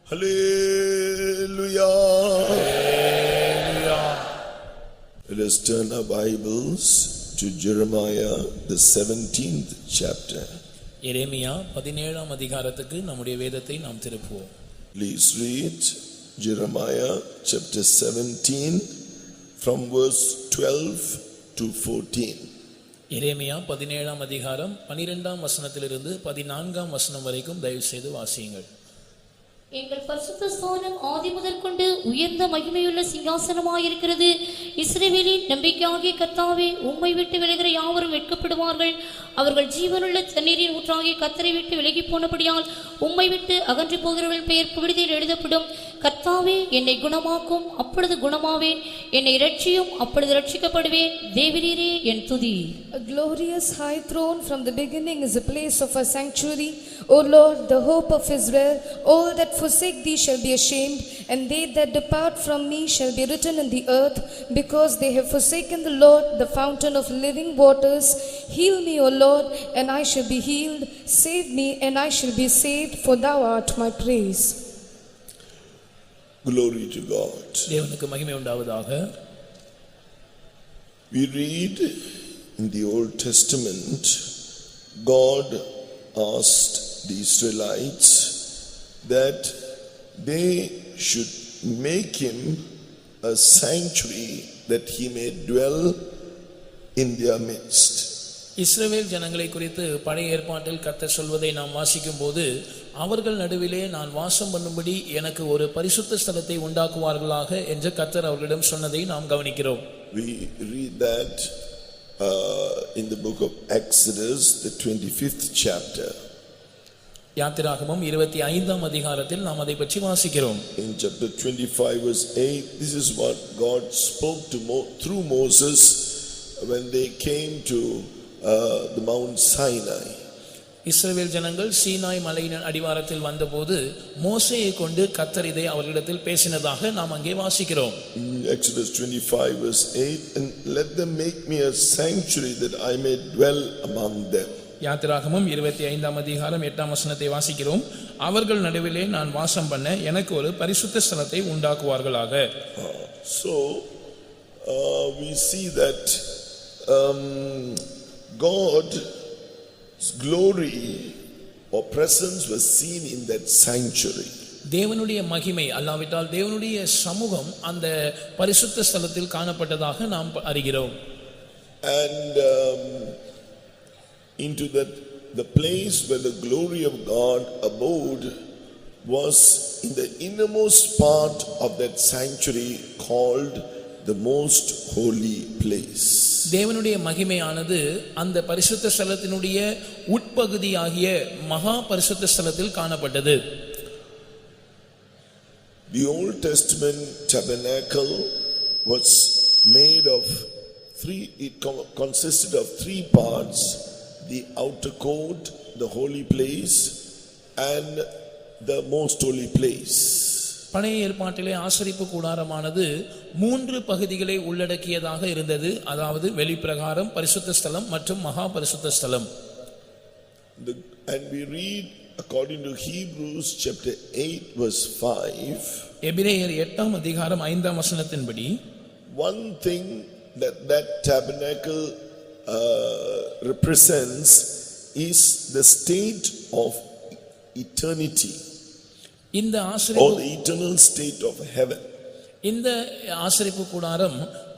Hallelujah. Hallelujah. Let us turn our Bibles to Jeremiah, the 17th chapter. எரேமியா 17ஆம் அதிகாரத்துக்கு நம்முடைய வேதத்தை நாம் திருப்புவோம். Please read Jeremiah chapter 17 from verse 12 to 14. எரேமியா 17ஆம் அதிகாரம் 12ஆம் வசனத்திலிருந்து 14ஆம் வசனம் வரைக்கும் தயவு செய்து வாசியுங்கள். எங்கள் பரிசுத்த ஸ்தானம் ஆதி முதற்கொண்டு உயர்ந்த மகிமையுள்ள சிங்காசனமாயிருக்கிறது. இஸ்ரவேலின் நம்பிக்கையாகிய கர்த்தாவே, உம்மை விட்டு விலகிற யாவரும் வெட்கப்படுவார்கள். அவர்கள் ஜீவனுள்ள தண்ணீரின் ஊற்றாகிய கர்த்தரை விட்டு விலகி போனபடியால் உம்மை விட்டு அகன்று போகிறவர்கள் பெயர் புவிதியில் எழுதப்படும். கர்த்தாவே, என்னை குணமாக்கும், அப்பொழுது குணமாவேன். என்னை இரட்சியும், அப்பொழுது இரட்சிக்கப்படுவேன். தேவரீரே என் துதி. A glorious high throne from the beginning is a place of a sanctuary. O Lord, the hope of Israel, all that forsake thee shall be ashamed, and they that depart from me shall be written in the earth, because they have forsaken the Lord, the fountain of living waters. Heal me, O Lord, and I shall be healed. Save me, and I shall be saved, for thou art my praise. Glory to God. தேவனுக்கு மகிமை உண்டாவதாக. We read in the Old Testament, God asked the Israelites that they should make him a sanctuary that he may dwell in their midst. இஸ்ரவேல் ஜனங்களை குறித்து பழைய ஏற்பாட்டில் கர்த்தர் சொல்வதை நாம் வாசிக்கும் போது, அவர்கள் நடுவிலே நான் வாசம் பண்ணும்படி எனக்கு ஒரு பரிசுத்த ஸ்தலத்தை உண்டாக்குவார்களாக என்று கர்த்தர் அவர்களிடம் சொன்னதை நாம் கவனிக்கிறோம். We read that in the book of Exodus, the 25th chapter. யாத்திராகமம் 25ஆம் அதிகாரத்தில் நாம் அதை பற்றி வாசிக்கிறோம். In chapter 25 verse 8, this is what God spoke to through Moses when they came to the Mount Sinai. இஸ்ரவேல் ஜனங்கள் சீனாய் மலையின் அடிவாரத்தில் வந்தபோது மோசேயை கொண்டு கர்த்தர் இதை அவர்களிடத்தில் பேசினதாக நாம் அங்கே வாசிக்கிறோம். Exodus 25 verse 8, and let them make me a sanctuary that I may dwell among them. யாத்திராகமம் 25ஆம் அதிகாரம் 8ஆம் வசனத்தை வாசிக்கிறோம். அவர்கள் நடுவிலே நான் வாசம் பண்ண எனக்கு ஒரு பரிசுத்த ஸ்தலத்தை உண்டாக்குவார்களாக. So we see that God's glory or presence was seen in that sanctuary. தேவனுடைய மகிமை அல்லாவிட்டால் தேவனுடைய சமூகம் அந்த பரிசுத்த ஸ்தலத்தில் காணப்பட்டதாக நாம் அறிகிறோம். And into the place where the glory of God abode was in the innermost part of that sanctuary called the most holy place. தேவனுடைய மகிமையானது அந்த பரிசுத்த ஸ்தலத்தினுடைய உட்பகுதியாகிய மகா பரிசுத்த ஸ்தலத்தில் காணப்பட்டது. The Old Testament tabernacle was made of consisted of three parts: the outer court, the holy place, and the most holy place. பழைய ஏற்பாட்டிலே ஆசரிப்பு கூடாரமானது 3 பகுதிகளை உள்ளடக்கியதாக இருந்தது. அதாவது வெளிப்பிரகாரம், பரிசுத்த ஸ்தலம் மற்றும் மகா பரிசுத்த ஸ்தலம். And we read according to Hebrews chapter 8 verse 5. எபிரேயர் 8ஆம் அதிகாரம் 5ஆம் வசனத்தின்படி, one thing that tabernacle represents is the state of eternity, இந்த or ஆசரிப்பு the eternal state of heaven. இந்த ஆசரிப்பு கூடாரம்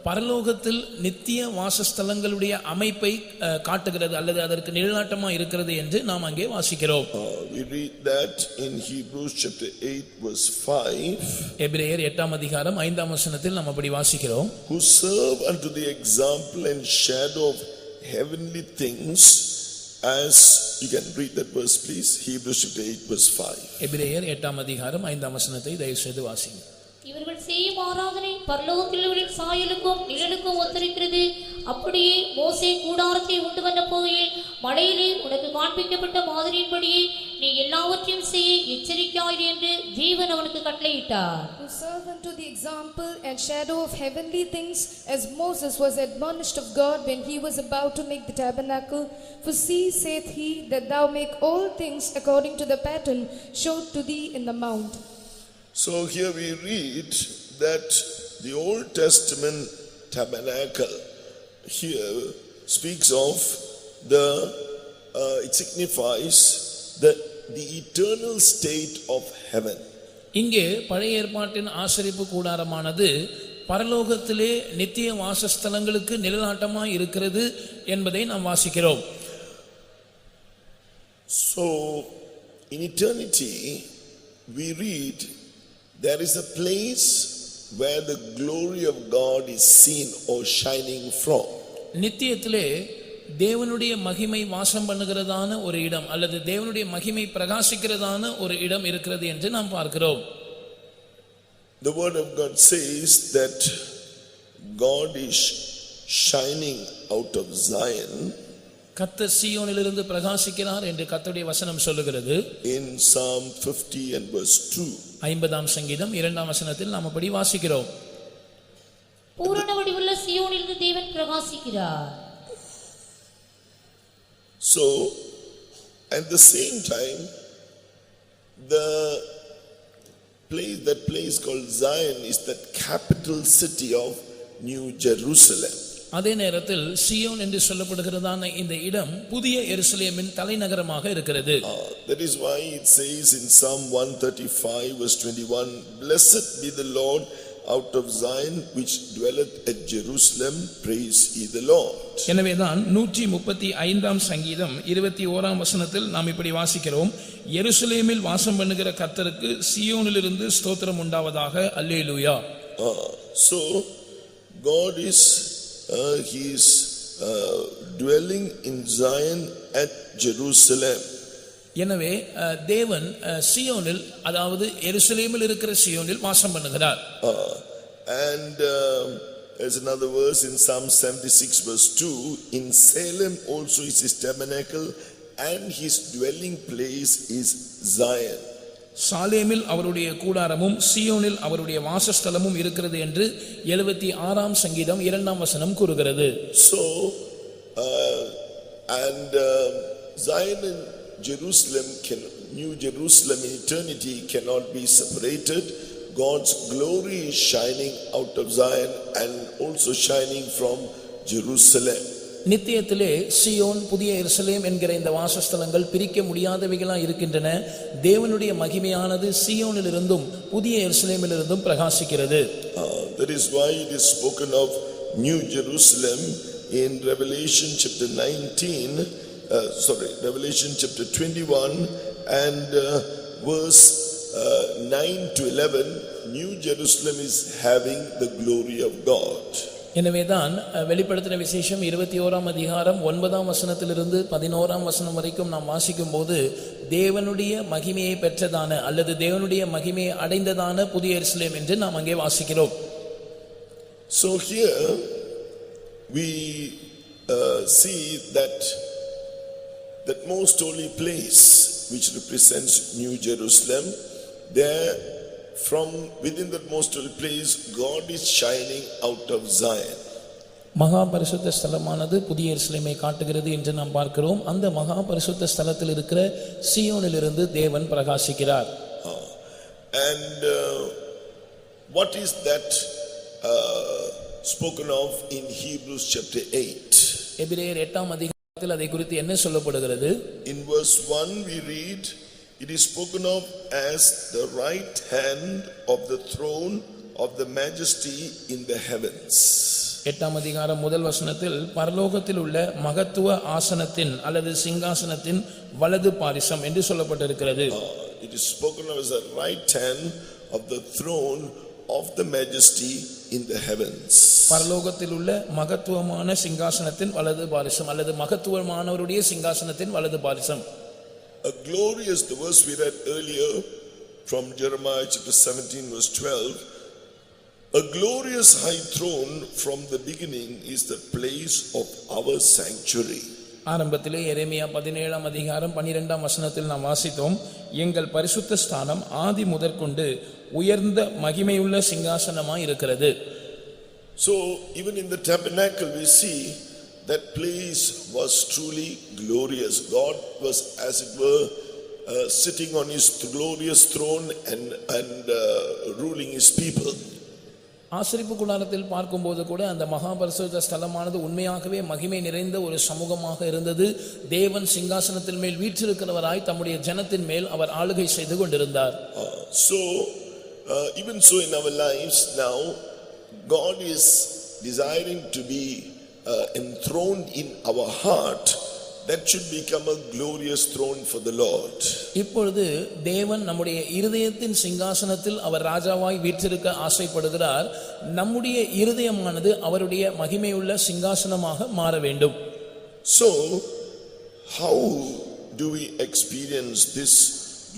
பரலோகத்தில் நித்திய வாசஸ்தலங்களுடைய அமைப்பை காட்டுகிறது அல்லது அதற்கு நிழலாட்டமா இருக்கிறது என்று நாம் அங்கே வாசிக்கிறோம். We read that in Hebrews chapter 8 verse 5. எபிரேயர் 8ஆம் அதிகாரம் 5ஆம் வசனத்தில் நாம் அப்படி வாசிக்கிறோம். Who serve unto the example and shadow of heavenly things, as you can read that verse please, Hebrews chapter 8 verse 5. எபிரேயர் 8ஆம் அதிகாரம் 5ஆம் வசனத்தை தயவு செய்து வாசிங்க. இவர்கள் செய்யும் ஆராதனை பரலோகத்தில் சாயலுக்கும் நிழலுக்கும் ஒத்திருக்கிறது. அப்படியே மோசே கூடாரத்தை உண்டு வந்த போகையில் மலையிலே உனக்கு காண்பிக்கப்பட்ட மாதிரியின்படியே நீ எல்லாவற்றையும் செய்ய எச்சரிக்கையாயிரு என்று தேவன் அவனுக்கு கட்டளையிட்டார். To serve unto the example and shadow of heavenly things, as Moses was admonished of God when he was about to make the tabernacle. For see, saith he, that thou make all things according to the pattern showed to thee in the mount. So here we read that the Old Testament tabernacle here speaks of it signifies the eternal state of heaven. இங்கே பழைய ஏற்பாட்டின் ஆசரிப்பு கூடாரமானது பரலோகத்திலே நித்திய வாசஸ்தலங்களுக்கு நிழலாட்டமாய் இருக்கிறது என்பதை நாம் வாசிக்கிறோம். So in eternity we read there is a place where the glory of God is seen or shining from. நித்தியத்திலே தேவனுடைய மகிமை வாசம் பண்ணுகிறதான ஒரு இடம் அல்லது தேவனுடைய மகிமை பிரகாசிக்கிறதான ஒரு இடம் இருக்கிறது என்று நாம் பார்க்கிறோம். The word of God says that God is shining out of Zion. கர்த்தர் சீயோனிலிருந்து பிரகாசிக்கிறார் என்று கர்த்தருடைய வசனம் சொல்லுகிறது. In Psalm 50 and verse 2. 50ஆம் சங்கீதம் 2ஆம் வசனத்தில் நாம் அப்படி வாசிக்கிறோம். பூரண வடிவுள்ள சீயோனிலிருந்து தேவன் பிரகாசிக்கிறார். So at the same time that place called Zion is the capital city of New Jerusalem. அதே நேரத்தில் சியோன் என்று சொல்லப்படுகிறதான இந்த இடம் புதிய எருசலேமின் தலைநகரமாக இருக்கிறது. That is why it says in Psalm 135 verse 21, blessed be the Lord out of Zion which dwelleth at Jerusalem, praise ye the Lord. எனவேதான் 135ஆம் சங்கீதம் 21ஆம் வசனத்தில் நாம் இப்படி வாசிக்கிறோம், எருசலேமில் வாசம் பண்ணுகிற கர்த்தருக்கு சீயோனிலிருந்து ஸ்தோத்திரம் உண்டாவதாக, அல்லேலூயா. So God is he is dwelling in Zion at Jerusalem. எனவே தேவன் சீயோனில், அதாவது எருசலேமில் இருக்கிற சீயோனில் வாசம் பண்ணுகிறார். And there's another verse in Psalm 76 verse 2, in Salem also is his tabernacle and his dwelling place is Zion. சாலேமில் அவருடைய கூடாரமும் சீயோனில் அவருடைய வாசஸ்தலமும் இருக்கிறது என்று 76ஆம் சங்கீதம் 2ஆம் வசனம் கூறுகிறது. So Zion and Jerusalem New Jerusalem in eternity cannot be separated. God's glory is shining out of Zion and also shining from Jerusalem. நித்தியத்திலே சியோன் புதிய எருசலேம் என்கிற இந்த வாசஸ்தலங்கள் பிரிக்க முடியாதவைகளாய் இருக்கின்றன. தேவனுடைய மகிமையானது சீயோனிலிருந்தும் புதிய எருசலேமிலிருந்தும் பிரகாசிக்கிறது. That is why it is spoken of New Jerusalem in Revelation chapter 21 and verse 9 to 11. New Jerusalem is having the glory of God. எனவேதான் வெளிப்படுத்தின விசேஷம் 21ஆம் அதிகாரம் 9ஆம் வசனத்திலிருந்து 11ஆம் வசனம் வரைக்கும் நாம் வாசிக்கும் போது தேவனுடைய மகிமையை பெற்றதான அல்லது தேவனுடைய மகிமையை அடைந்ததான புதிய எருசலேம் என்று நாம் அங்கே வாசிக்கிறோம். So here we see that most holy place which represents New Jerusalem, there from within that most holy place God is shining out of Zion. மகா பரிசுத்த ஸ்தலமானது புதிய எருசலேமை காட்டுகிறது என்று நாம் பார்க்கிறோம். அந்த மகா பரிசுத்த ஸ்தலத்தில் இருக்கிற சீயோனிலிருந்து தேவன் பிரகாசிக்கிறார். And what is that spoken of in Hebrews chapter 8? எபிரேயர் 8ஆம் அதிகாரத்தில் அதை குறித்து என்ன சொல்லப்படுகிறது? In verse 1 we read, it is spoken of as the right hand of the throne of the majesty in the heavens. 8ஆம் அதிகாரம் முதல் வசனத்தில் பரலோகத்தில் உள்ள மகத்துவ ஆசனத்தின் அல்லது சிங்காசனத்தின் வலது பாரிசம் என்று சொல்லப்பட்டிருக்கிறது. It is spoken of as the right hand of the throne of the majesty in the heavens. பரலோகத்தில் உள்ள மகத்துவமான சிங்காசனத்தின் வலது பாரிசம் அல்லது மகத்துவமானவருடைய சிங்காசனத்தின் வலது பாரிசம். A glorious, the verse we read earlier from Jeremiah chapter 17 verse 12, a glorious high throne from the beginning is the place of our sanctuary. ஆரம்பத்திலே எரேமியா 17ஆம் அதிகாரம் 12ஆம் வசனத்தில் நாம் வாசித்தோம், எங்கள் பரிசுத்த ஸ்தானம் ஆதி முதற்கொண்டு உயர்ந்த மகிமையுள்ள சிங்காசனமாய் இருக்கிறது. So even in the tabernacle we see that place was truly glorious. God was as it were sitting on his glorious throne and ruling his people. ஆசரிப்பு கூடாரத்தில் பார்க்கும்போது கூட அந்த மகா பரிசுத்த ஸ்தலமானது உண்மையாகவே மகிமை நிறைந்த ஒரு சமூகமாக இருந்தது. தேவன் சிங்காசனத்தின் மேல் வீற்றிருக்கிறவராய் தம்முடைய ஜனத்தின் மேல் அவர் ஆளுகை செய்து கொண்டிருந்தார். So even so in our lives now, God is desiring to be enthroned in our heart. That should become a glorious throne for the Lord. இப்பொழுது தேவன் நம்முடைய இருதயத்தின் சிங்காசனத்தில் அவர் ராஜாவாய் வீற்றிருக்க ஆசைப்படுகிறார். நம்முடைய இருதயமானது அவருடைய மகிமையுள்ள சிங்காசனமாக மாற வேண்டும். So how do we experience this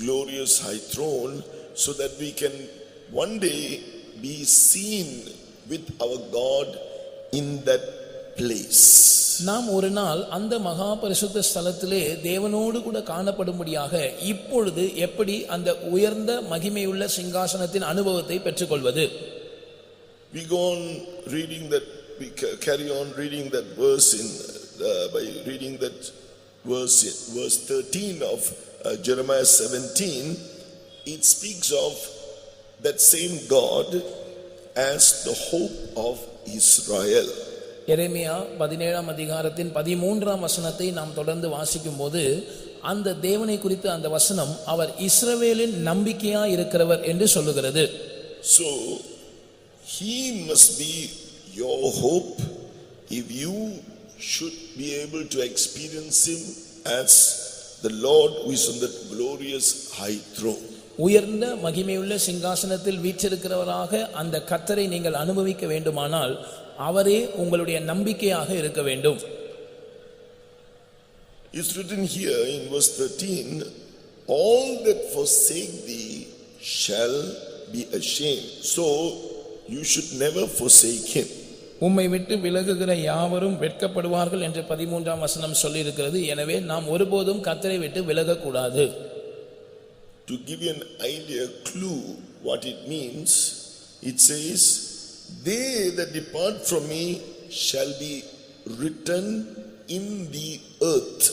glorious high throne so that we can one day be seen with our God in that place? நாம் ஒரு நாள் அந்த மகா பரிசுத்த ஸ்தலத்திலே தேவனோடு கூட காணப்படும்படியாக இப்பொழுது எப்படி அந்த உயர்ந்த மகிமையுள்ள சிங்காசனத்தின் அனுபவத்தை பெற்றுக்கொள்வது? We go on reading that, we carry on reading that verse in by reading that verse 13 of Jeremiah 17. It speaks of that same God as the hope of Israel. எரேமியா 17ஆம் அதிகாரத்தின் 13ஆம் வசனத்தை நாம் தொடர்ந்து வாசிக்கும்போது அந்த தேவனை குறித்து அந்த வசனம் அவர் இஸ்ரவேலின் நம்பிக்கையாய் இருக்கிறவர் என்று சொல்லுகிறது. So he must be your hope if you should be able to experience him as the Lord who is on that glorious high throne. உயர்ந்த மகிமையுள்ள சிங்காசனத்தில் வீற்றிருக்கிறவராக அந்த கர்த்தரை நீங்கள் அனுபவிக்க வேண்டுமானால் அவரே உங்களுடைய நம்பிக்கையாக இருக்க வேண்டும். It's written here in verse 13, all that forsake thee shall be ashamed. So you should never forsake him. உம்மை விட்டு விலகுகிற யாவரும் வெட்கப்படுவார்கள் என்று 13ஆம் வசனம் சொல்லி இருக்கிறது. எனவே நாம் ஒருபோதும் கர்த்தரை விட்டு விலகக்கூடாது. To give you an idea, clue what it means, it says, they that depart from me shall be written in the earth.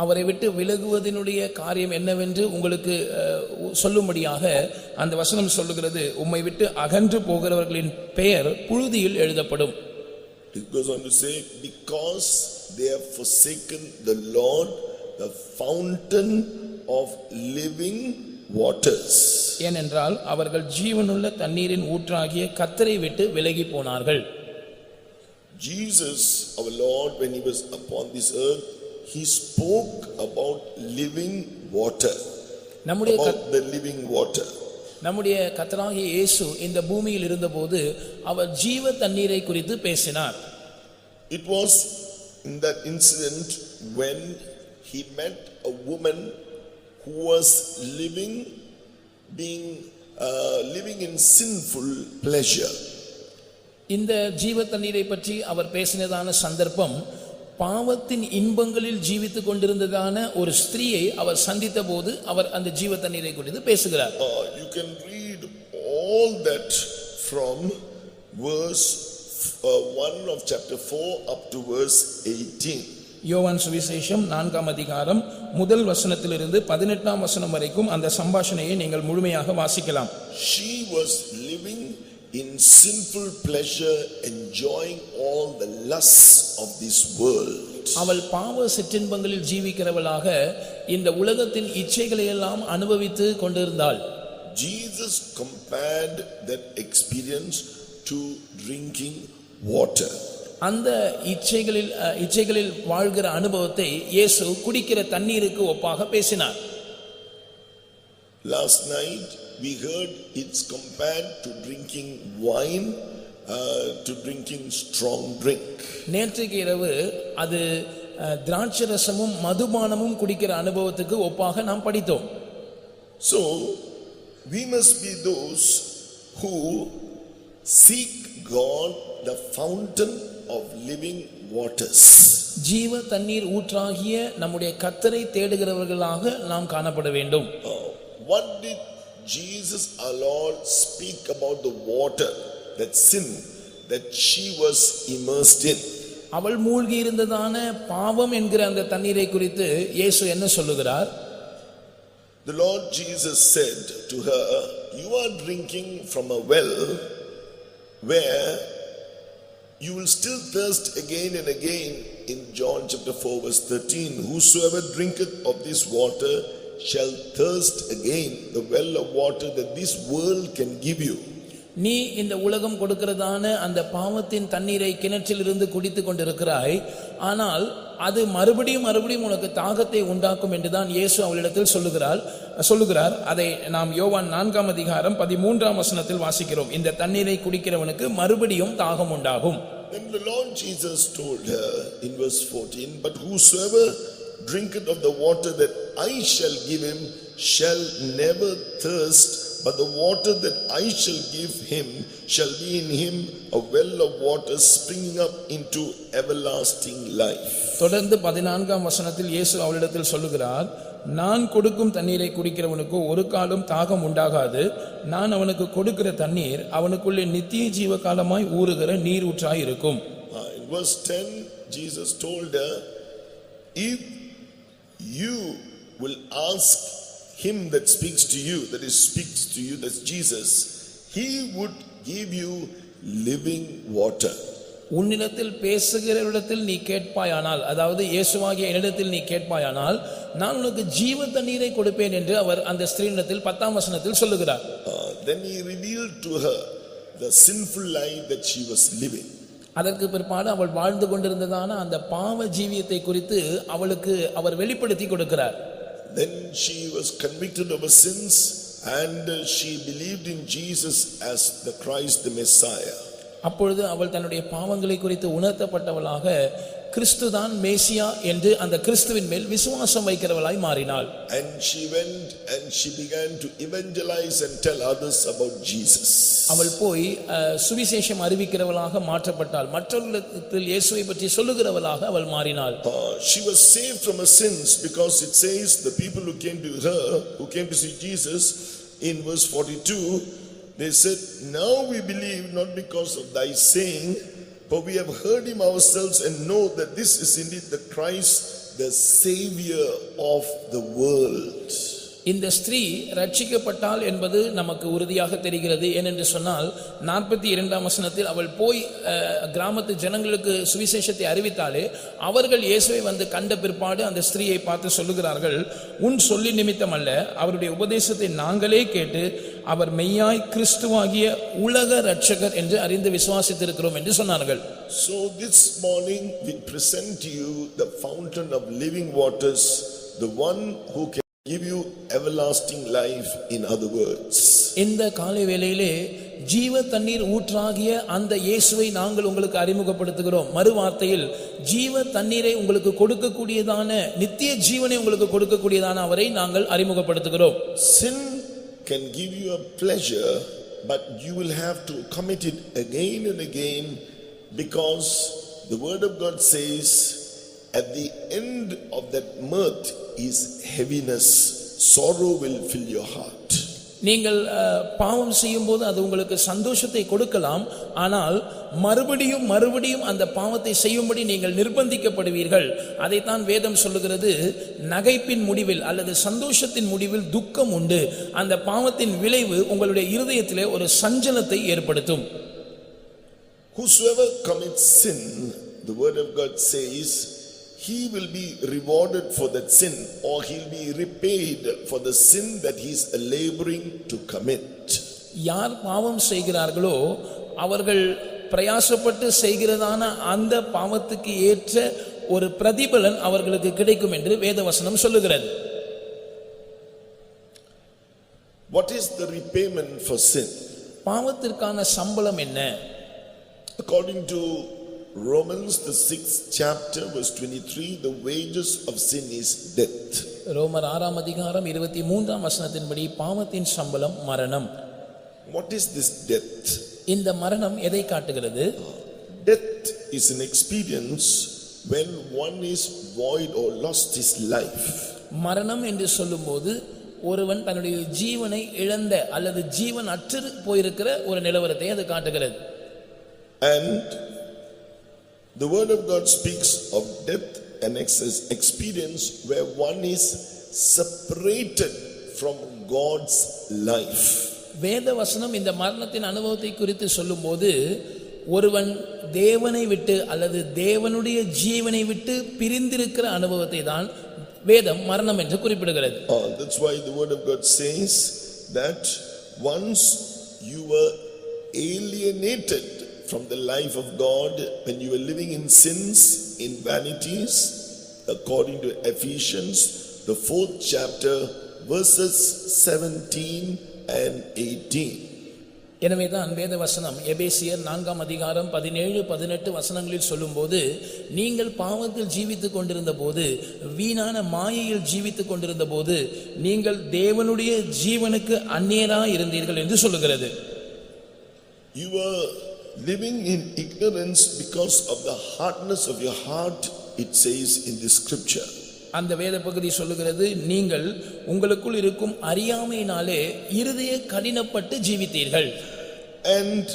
அவரை விட்டு விலகுவதனுடைய காரியம் என்னவென்று உங்களுக்கு சொல்லும்படியாக அந்த வசனம் சொல்லுகிறது, உம்மை விட்டு அகன்று போகிறவர்களின் பெயர் புழுதியில் எழுதப்படும். It goes on to say, because they have forsaken the Lord, the fountain of living waters. ஏனென்றால் அவர்கள் ஜீவனுள்ள தண்ணீரின் ஊற்றாகிய கர்த்தரை விட்டு விலகி போனார்கள். Jesus, our Lord, when he was upon this earth, he spoke about living water. About the living water. நம்முடைய கர்த்தராகிய இயேசு இந்த பூமியில் இருந்தபோது அவர் ஜீவ தண்ணீரை குறித்து பேசினார். It was in that incident when he met a woman who was living in sinful pleasure. இந்த ஜீவ தண்ணீரை பற்றி அவர் பேசினதான சந்தர்ப்பம் பாவத்தின் இன்பங்களில் ஜீவித்துக் கொண்டிருந்ததான ஒரு ஸ்திரீயை அவர் சந்தித்த போது அவர் அந்த ஜீவ தண்ணீரை குறித்து பேசுகிறார். You can read all that from verse 1 of chapter 4 up to verse 18. யோவான் சுவிசேஷம் 4ஆம் அதிகாரம் முதல் வசனத்திலிருந்து 18ஆம் வசனம் வரைக்கும் அந்த சம்பாஷணையை நீங்கள் முழுமையாக வாசிக்கலாம். She was living in sinful pleasure, enjoying all the lusts of this world. அவள் பாவ சிற்றின்பங்களில் ஜீவிக்கிறவளாக இந்த உலகத்தின் இச்சைகளை எல்லாம் அனுபவித்து கொண்டிருந்தாள். Jesus compared that experience to drinking water. அந்த இச்சைகளில் வாழ்கிற அனுபவத்தை இயேசு குடிக்கிற தண்ணீருக்கு ஒப்பாக பேசினார். Last night we heard it's compared to drinking wine, to drinking strong drink. நேற்றைக்கு இரவு அது திராட்சை ரசமும் மதுபானமும் குடிக்கிற அனுபவத்துக்கு ஒப்பாக நாம் படித்தோம். So we must be those who seek God, the fountain of living waters. ஜீவ தண்ணீர் ஊற்றாகிய நம்முடைய கர்த்தரை தேடுகிறவர்களாக நாம் காணப்பட வேண்டும். What did Jesus our Lord speak about the water, that sin that she was immersed in? அவள் மூழ்கி இருந்ததான பாவம் என்கிற அந்த தண்ணீரை குறித்து இயேசு என்ன சொல்லுகிறார்? The Lord Jesus said to her, "You are drinking from a well where you will still thirst again and again." In John chapter 4 verse 13, "Whosoever drinketh of this water shall thirst again. The well of water that this world can give you." நீ இந்த உலகம் கொடுக்கிறதான அந்த பாவத்தின் தண்ணீரை கிணற்றிலிருந்து குடித்து கொண்டிருக்கிறாய், ஆனால் அது மறுபடியும் மறுபடியும் உனக்கு தாகத்தை உண்டாக்கும் என்றுதான் இயேசு அவளிடத்தில் சொல்லுகிறார். அதை நாம் யோவான் 4 அதிகாரம் 13 வசனத்தில் வாசிக்கிறோம். இந்த தண்ணீரை குடிக்கிறவனுக்கு மறுபடியும் தாகம் உண்டாகும். Then the Lord Jesus told her in verse 14, "But whosoever drinketh of the water that I shall give him shall never thirst, but the water that I shall give him shall be in him a well of water springing up into everlasting life." தொடர்ந்து 14 வசனத்தில் இயேசு அவளிடத்தில் சொல்லுகிறார், நான் கொடுக்கும் தண்ணீரை குடிக்கிறவனுக்கு ஒரு காலம் தாகம் உண்டாகாது. நான் அவனுக்கு கொடுக்கிற தண்ணீர் அவனுக்குள்ளே நித்திய ஜீவ காலமாய் ஊறுகிற நீர் ஊற்றாய் இருக்கும். In verse 10, Jesus told her, "If you will ask him that speaks to you, that is speaks to you, that's Jesus, he would give you living water." உன்னிடத்தில் பேசுகிறவரிடத்தில் நீ கேட்பாயானால், அதாவது இயேசுவாகிய என்னிடத்தில் நீ கேட்பாயானால் நான் உனக்கு ஜீவ தண்ணீரை கொடுப்பேன் என்று அவர் அந்த ஸ்திரீனிடத்தில் 10 வசனத்தில் சொல்லுகிறார். Then he revealed to her the sinful life that she was living. அதற்கு பிற்பாடு அவள் வாழ்ந்து கொண்டிருந்ததான அந்த பாவ ஜீவியத்தை குறித்து அவளுக்கு அவர் வெளிப்படுத்தி கொடுக்கிறார். Then she was convicted of her sins and she believed in Jesus as the Christ, the Messiah. அப்பொழுது அவள் தன்னுடைய பாவங்களை குறித்து உணர்த்தப்பட்டவளாக கிறிஸ்துதான் மேசியா என்று அந்த கிறிஸ்துவின் மேல் விசுவாசம் வைக்கிறவளாய் மாறினாள். And she went and she began to evangelize and tell others about Jesus. அவள் போய் சுவிசேஷம் அறிவிக்கிறவளாக மாற்றப்பட்டாள். மற்றவர்களுக்கு இயேசுவை பற்றி சொல்லுகிறவளாக அவள் மாறினாள். She was saved from her sins because it says the people who came to her, who came to see Jesus, in verse 42, they said, "Now we believe not because of thy saying, for we have heard him ourselves and know that this is indeed the Christ, the Savior of the world." இந்த ஸ்திரீ ரட்சிக்கப்பட்டாள் என்பது நமக்கு உறுதியாக தெரிகிறது. ஏனென்று சொன்னால் 42 வசனத்தில் அவள் போய் கிராமத்து ஜனங்களுக்கு சுவிசேஷத்தை அறிவித்தாலே அவர்கள் இயேசுவை வந்து கண்ட பிற்பாடு அந்த ஸ்திரீயை பார்த்து சொல்லுகிறார்கள், உன் சொல்லி நிமித்தம் அல்ல, அவருடைய உபதேசத்தை நாங்களே கேட்டு அவர் மெய்யாய் கிறிஸ்துவாகிய உலக ரட்சகர் என்று அறிந்து விசுவாசித்திருக்கிறோம் என்று சொன்னார்கள். So this morning we present to you the fountain of living waters, the one who can give you everlasting life, in other words. இந்த காலை வேளையிலே ஜீவ தண்ணீர் ஊற்றாகிய அந்த இயேசுவை நாங்கள் உங்களுக்கு அறிமுகப்படுத்துகிறோம். மறுவார்த்தையில் ஜீவ தண்ணீரை உங்களுக்கு கொடுக்கக்கூடியதான, நித்திய ஜீவனை உங்களுக்கு கொடுக்கக்கூடியதான அவரை நாங்கள் அறிமுகப்படுத்துகிறோம். Sin can give you a pleasure, but you will have to commit it again and again, because the word of God says at the end of that mirth is heaviness. Sorrow will fill your heart. நீங்கள் பாவம் செய்யும்போது அது உங்களுக்கு சந்தோஷத்தை கொடுக்கலாம், ஆனால் மறுபடியும் மறுபடியும் அந்த பாவத்தை செய்யும்படி நீங்கள் நிர்பந்திக்கப்படுவீர்கள். அதைத்தான் வேதம் சொல்லுகிறது, நகைப்பின் முடிவில் அல்லது சந்தோஷத்தின் முடிவில் துக்கம் உண்டு. அந்த பாவத்தின் விளைவு உங்களுடைய இருதயத்திலே ஒரு சஞ்சலத்தை ஏற்படுத்தும். Whosoever commits sin, the word of God says, he will be rewarded for that sin, or he'll be repaid for the sin that he's laboring to commit. யார் பாவம் செய்கிறார்களோ அவர்கள் பிரயாசப்பட்டு செய்கிறதான அந்த பாவத்துக்கு ஏற்ற ஒரு பிரதிபலன் அவர்களுக்கு கிடைக்கும் என்று வேதவசனம் சொல்லுகிறது. What is the repayment for sin? பாவத்திற்கான சம்பளம் என்ன? According to Romans, the 6th chapter, verse 23, the wages of sin is death. ரோமர் 6 அதிகாரம் 23 வசனத்தின்படி பாவத்தின் சம்பளம் மரணம். What is this death? இந்த மரணம் எதை காட்டுகிறது? Death is an experience when one is void or lost his life. மரணம் என்று சொல்லும்போது ஒருவன் தன்னுடைய ஜீவனை இழந்த அல்லது ஜீவன் அற்று போயிருக்கிற ஒரு நிலவரத்தை அது காட்டுகிறது. And the word of God speaks of death and experience where one is separated from God's life. வேத வசனம் இந்த மரணத்தின் அனுபவத்தை குறித்து சொல்லும்போது ஒருவன் தேவனை விட்டு அல்லது தேவனுடைய ஜீவனை விட்டு பிரிந்திருக்கிற அனுபவத்தை தான் வேதம் மரணம் என்று குறிப்பிடுகிறது. That's why the word of God says that once you were alienated from the life of God when you were living in sins, in vanities, according to Ephesians, the 4th chapter, verses 17 and 18. எனவேதான் வேத வசனம் எபேசியர் 4ஆம் அதிகாரம் 17-18 வசனங்களில் சொல்லும்போது, நீங்கள் பாவத்தில் ஜீவித்துக் கொண்டிருந்த போது, வீணான மாயையில் ஜீவித்துக் கொண்டிருந்த போது, நீங்கள் தேவனுடைய ஜீவனுக்கு அந்நியராய் இருந்தீர்கள் என்று சொல்லுகிறது. You were living in ignorance because of the hardness of your heart, it says in this scripture. அந்த வேத பகுதி சொல்லுகிறது, நீங்கள் உங்களுக்குள் இருக்கும் அறியாமையினாலே இருதய கடினப்பட்டு ஜீவித்தீர்கள். And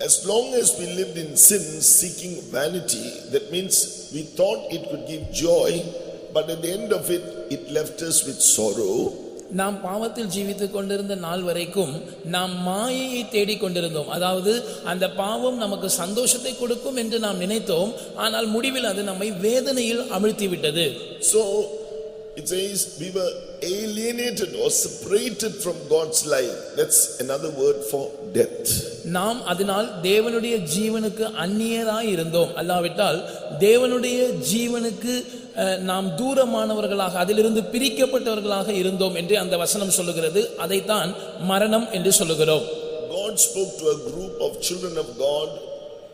as long as we lived in sin, seeking vanity, that means we thought it could give joy, but at the end of it, it left us with sorrow. நாம் பாவத்தில் ஜீவித்துக் கொண்டிருந்த நாள் வரைக்கும் நாம் மாயையை தேடிக் கொண்டிருந்தோம். அதாவது அந்த பாவம் நமக்கு சந்தோஷத்தை கொடுக்கும் என்று நாம் நினைத்தோம். ஆனால் முடிவில் அது நம்மை வேதனையில் அமிழ்த்தி விட்டது. So it says we were alienated or separated from God's life. That's another word for death. நாம் அதனால் தேவனுடைய ஜீவனுக்கு அந்நியராய் இருந்தோம். அல்லாவிட்டால் தேவனுடைய ஜீவனுக்கு நாம் தூரமானவர்களாக, அதிலிருந்து பிரிக்கப்பட்டவர்களாக இருந்தோம் என்று அந்த வசனம் சொல்லுகிறது. அதைத்தான் மரணம் என்று சொல்லுகிறோம். God spoke to a group of children of God.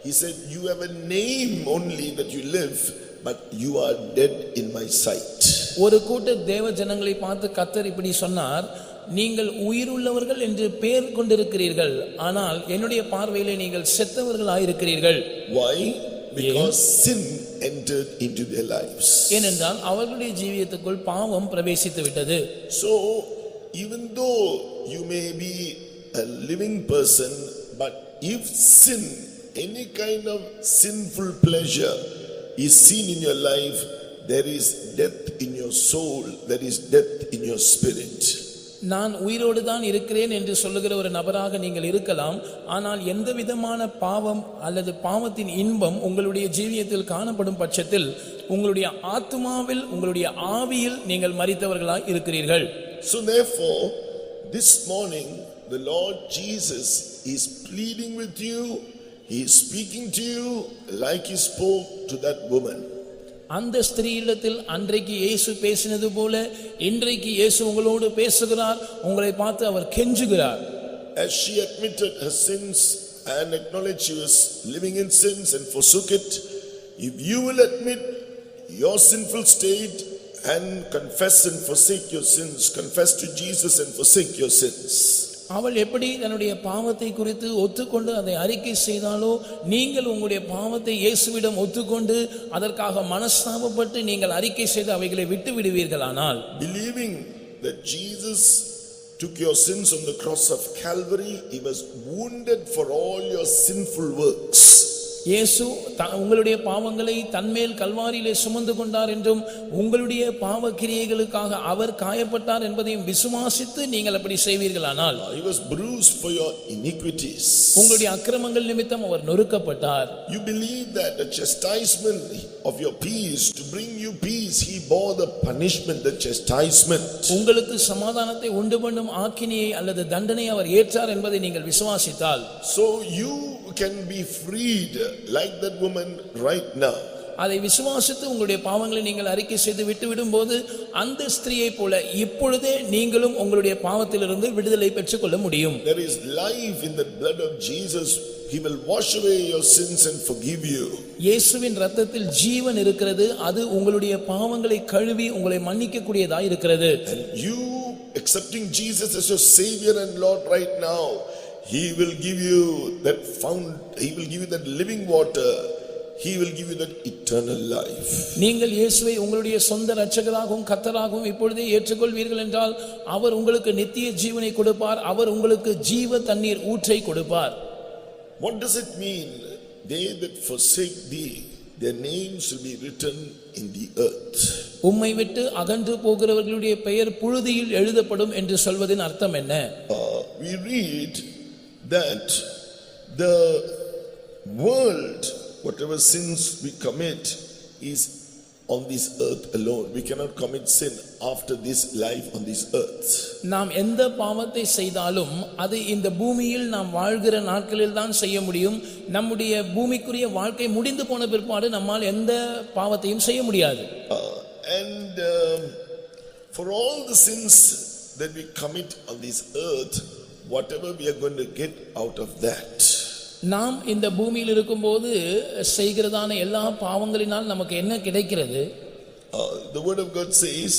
He said, you have a name only that you live, but you are dead in my sight. ஒரு கூட்ட தேவ ஜனங்களை பார்த்து கர்த்தர் இப்படி சொன்னார், நீங்கள் உயிருள்ளவர்கள் என்று பெயர் கொண்டிருக்கிறீர்கள், ஆனால் என்னுடைய பார்வையிலே நீங்கள் செத்தவர்களாய் இருக்கிறீர்கள். Why? Because sin entered into their lives. ஏனென்றால் அவர்களுடைய ஜீவியத்துக்குள் பாவம் பிரவேசித்து விட்டது. So even though you may be a living person, but if sin, any kind of sinful pleasure is seen in your life, there is death in your soul, there is death in your spirit. நான் உயிரோடு தான் இருக்கிறேன் என்று சொல்லுகிற ஒரு நபராக நீங்கள் இருக்கலாம். ஆனால் எந்த விதமான பாவம் அல்லது பாவத்தின் இன்பம் உங்களுடைய ஜீவியத்தில் காணப்படும் பட்சத்தில் உங்களுடைய ஆத்துமாவில், உங்களுடைய ஆவியில் நீங்கள் மரித்தவர்களாய் இருக்கிறீர்கள். So therefore, this morning the Lord Jesus is pleading with you. He is speaking to you like he spoke to that woman. அந்த ஸ்திரீ இல்லத்தில் அன்றைக்கு இயேசு பேசினது போல இன்றைக்கு இயேசு உங்களோடு பேசுகிறார். உங்களை பார்த்து அவர் கெஞ்சுகிறார். As she admitted her sins and acknowledged she was living in sins and forsook it, if you will admit your sinful state and confess and forsake your sins, confess to Jesus and forsake your sins. அவள் எப்படி தன்னுடைய பாவத்தை குறித்து ஒத்துக்கொண்டு அதை அறிக்கை செய்தாலோ, நீங்கள் உங்களுடைய பாவத்தை இயேசுவிடம் ஒத்துக்கொண்டு அதற்காக மனஸ்தாபப்பட்டு நீங்கள் அறிக்கை செய்து அவைகளை விட்டு விடுவீர்களானால், believing that Jesus took your sins on the cross of Calvary, he was wounded for all your sinful works. இயேசு உங்களுடைய பாவங்களை தன்மேல் கல்வாரியிலே சுமந்து கொண்டார் என்றும் உங்களுடைய பாவ கிரியைகளுக்காக அவர் காயப்பட்டார் என்பதையும் விசுவாசித்து நீங்கள் அப்படி செய்வீர்களானால், he was bruised for your iniquities. உங்களுடைய அக்கிரமங்கள் நிமித்தம் அவர் நொறுக்கப்பட்டார். You believe that the chastisement of your peace, to bring you peace, he bore the punishment, the chastisement. உங்களுக்கு சமாதானத்தை உண்டு பண்ணும் ஆக்கினியை அல்லது தண்டனை அவர் ஏற்றார் என்பதை நீங்கள் விசுவாசித்தால், so you can be freed like that woman right now. அதை விசுவாசித்து உங்களுடைய பாவங்களை நீங்கள் அறிக்கை செய்து விட்டு விடும்போது அந்த ஸ்திரீயை போல இப்பொழுதே நீங்களும் உங்களுடைய பாவத்திலிருந்து விடுதலை பெற்றுக் கொள்ள முடியும். There is life in the blood of Jesus. He will wash away your sins and forgive you. இயேசுவின் இரத்தத்தில் ஜீவன் இருக்கிறது. அது உங்களுடைய பாவங்களை கழுவி உங்களை மன்னிக்க கூடியதாய் இருக்கிறது. And you accepting Jesus as your Savior and Lord right now, he will give you that he will give you that living water. He will give you that eternal life. நீங்கள் இயேசுவை உங்களுடைய சொந்த இரட்சகராகவும் கர்த்தராகவும் இப்பொழுதே ஏற்றுக்கொள்வீர்கள் என்றால் அவர் உங்களுக்கு நித்திய ஜீவனை கொடுப்பார். அவர் உங்களுக்கு ஜீவ தண்ணீர் ஊற்றை கொடுப்பார். What does it mean? They that forsake thee, their names will be written in the earth. உம்மை விட்டு அகன்று போகிறவர்களுடைய பெயர் புழுதியில் எழுதப்படும் என்று சொல்வதின் அர்த்தம் என்ன? We read that the world, whatever sins we commit, is on this earth alone. We cannot commit sin after this life on this earth. நாம் எந்த பாவத்தை செய்தாலும் அது இந்த பூமியில் நாம் வாழ்கிற நாட்களில் தான் செய்ய முடியும். நம்முடைய பூமிக்குரிய வாழ்க்கை முடிந்து போன பிற்பாடு நம்மால் எந்த பாவத்தையும் செய்ய முடியாது. And for all the sins that we commit on this earth, whatever we are going to get out of that, நாம் இந்த பூமியில் இருக்கும்போது செய்கிறதான எல்லா பாவங்களினால் நமக்கு என்ன கிடைக்கிறது? the word of God says,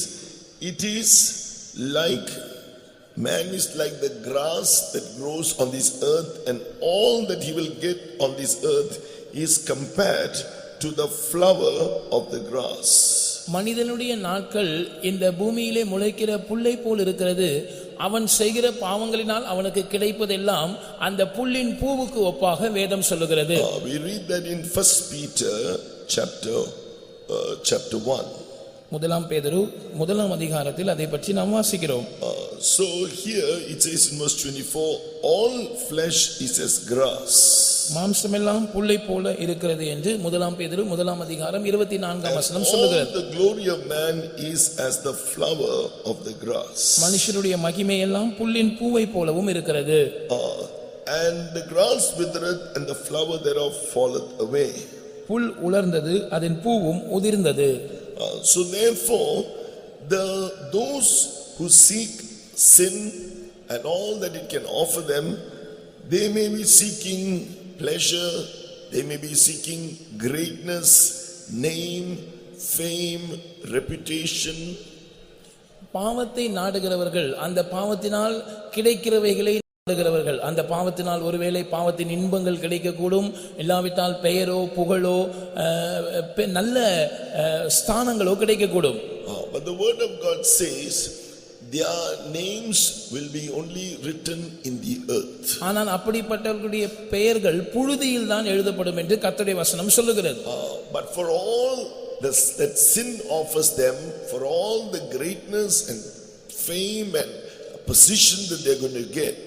it is like man is like the grass that grows on this earth, and all that he will get on this earth is compared to the flower of the grass. மனிதனுடைய நாட்கள் இந்த பூமியிலே முளைக்கிற புல்லை போல் இருக்கிறது. அவன் செய்கிற பாவங்களினால் அவனுக்கு கிடைப்பதெல்லாம் அந்த புல்லின் பூவுக்கு ஒப்பாக வேதம் சொல்லுகிறது. We read that in 1 Peter chapter 1. முதலாம் பேதுரு முதலாம் அதிகாரத்தில் அதை பற்றி நாம் வாசிக்கிறோம். So here it says in verse 24, all flesh is as grass. மாம்சமெல்லாம் புல்லை போல இருக்கிறது என்று முதலாம் பேதுரு முதலாம் அதிகாரம் 24ஆம் வசனம் சொல்லுகிறது. All the glory of man is as the flower of the grass. மனுஷருடைய மகிமை எல்லாம் புல்லின் பூவை போலவும் இருக்கிறது. And the grass withereth and the flower thereof falleth away. புல் உலர்ந்தது அதன் பூவும் உதிர்ந்தது. So therefore those who seek sin and all that it can offer them, they may be seeking pleasure, they may be seeking greatness, name, fame, reputation. பாவத்தை நாடுகிறவர்கள் அந்த பாவத்தினால் கிடைக்கிறவைகளை நாடுகிறவர்கள் அந்த பாவத்தினால் ஒருவேளை பாவத்தின் இன்பங்கள் கிடைக்கக்கூடும், இல்லாவிட்டால் பெயரோ புகழோ நல்ல ஸ்தானங்களோ கிடைக்கக்கூடும். But the word of God says their names will be only written in the earth. ஆனால் அப்படிப்பட்டவர்களுடைய பெயர்கள் புழுதியில் தான் எழுதப்படும் என்று கர்த்தருடைய வசனம் சொல்லுகிறது. But for all that sin offers them, for all the greatness and fame and position that they are going to get,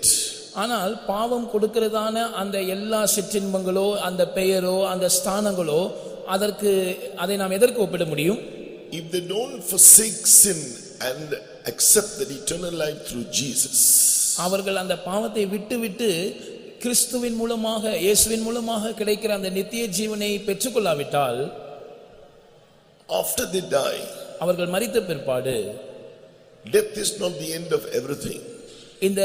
ஆனால் பாவம் கொடுக்கிறதான அந்த எல்லா சிற்றின்பங்களோ அந்த பெயரோ அந்த ஸ்தானங்களோ அதை நாம் எதற்கு ஒப்பிட முடியும்? if they don't forsake sin and accept the eternal life through Jesus, அவர்கள் அந்த பாவத்தை விட்டு கிறிஸ்துவின் மூலமாக இயேசுவின் மூலமாக கிடைக்கிற அந்த நித்திய ஜீவனை பெற்றுக்கொள்ளாவிட்டால், after they die, அவர்கள் மரித்த பிற்பாடு, death is not the end of everything. இந்த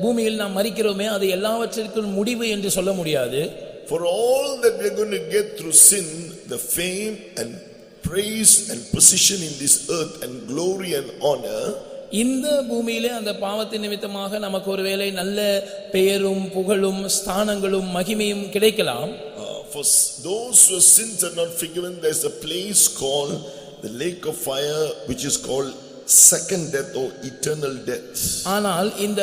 பூமியில் நாம் மரிக்கிறோமே அது எல்லாவற்றிற்கும் முடிவு என்று சொல்ல முடியாது. For all that we are going to get through sin, the fame and praise and position in this earth and glory and honor, இந்த பூமியிலே அந்த பாவத்தின் நிமித்தமாக நமக்கு ஒருவேளை நல்ல பெயரும் புகழும் ஸ்தானங்களும் மகிமையும் கிடைக்கலாம். For those whose sins are not forgiven, there is a place called the lake of fire, which is called second death or eternal death. ஆனால் இந்த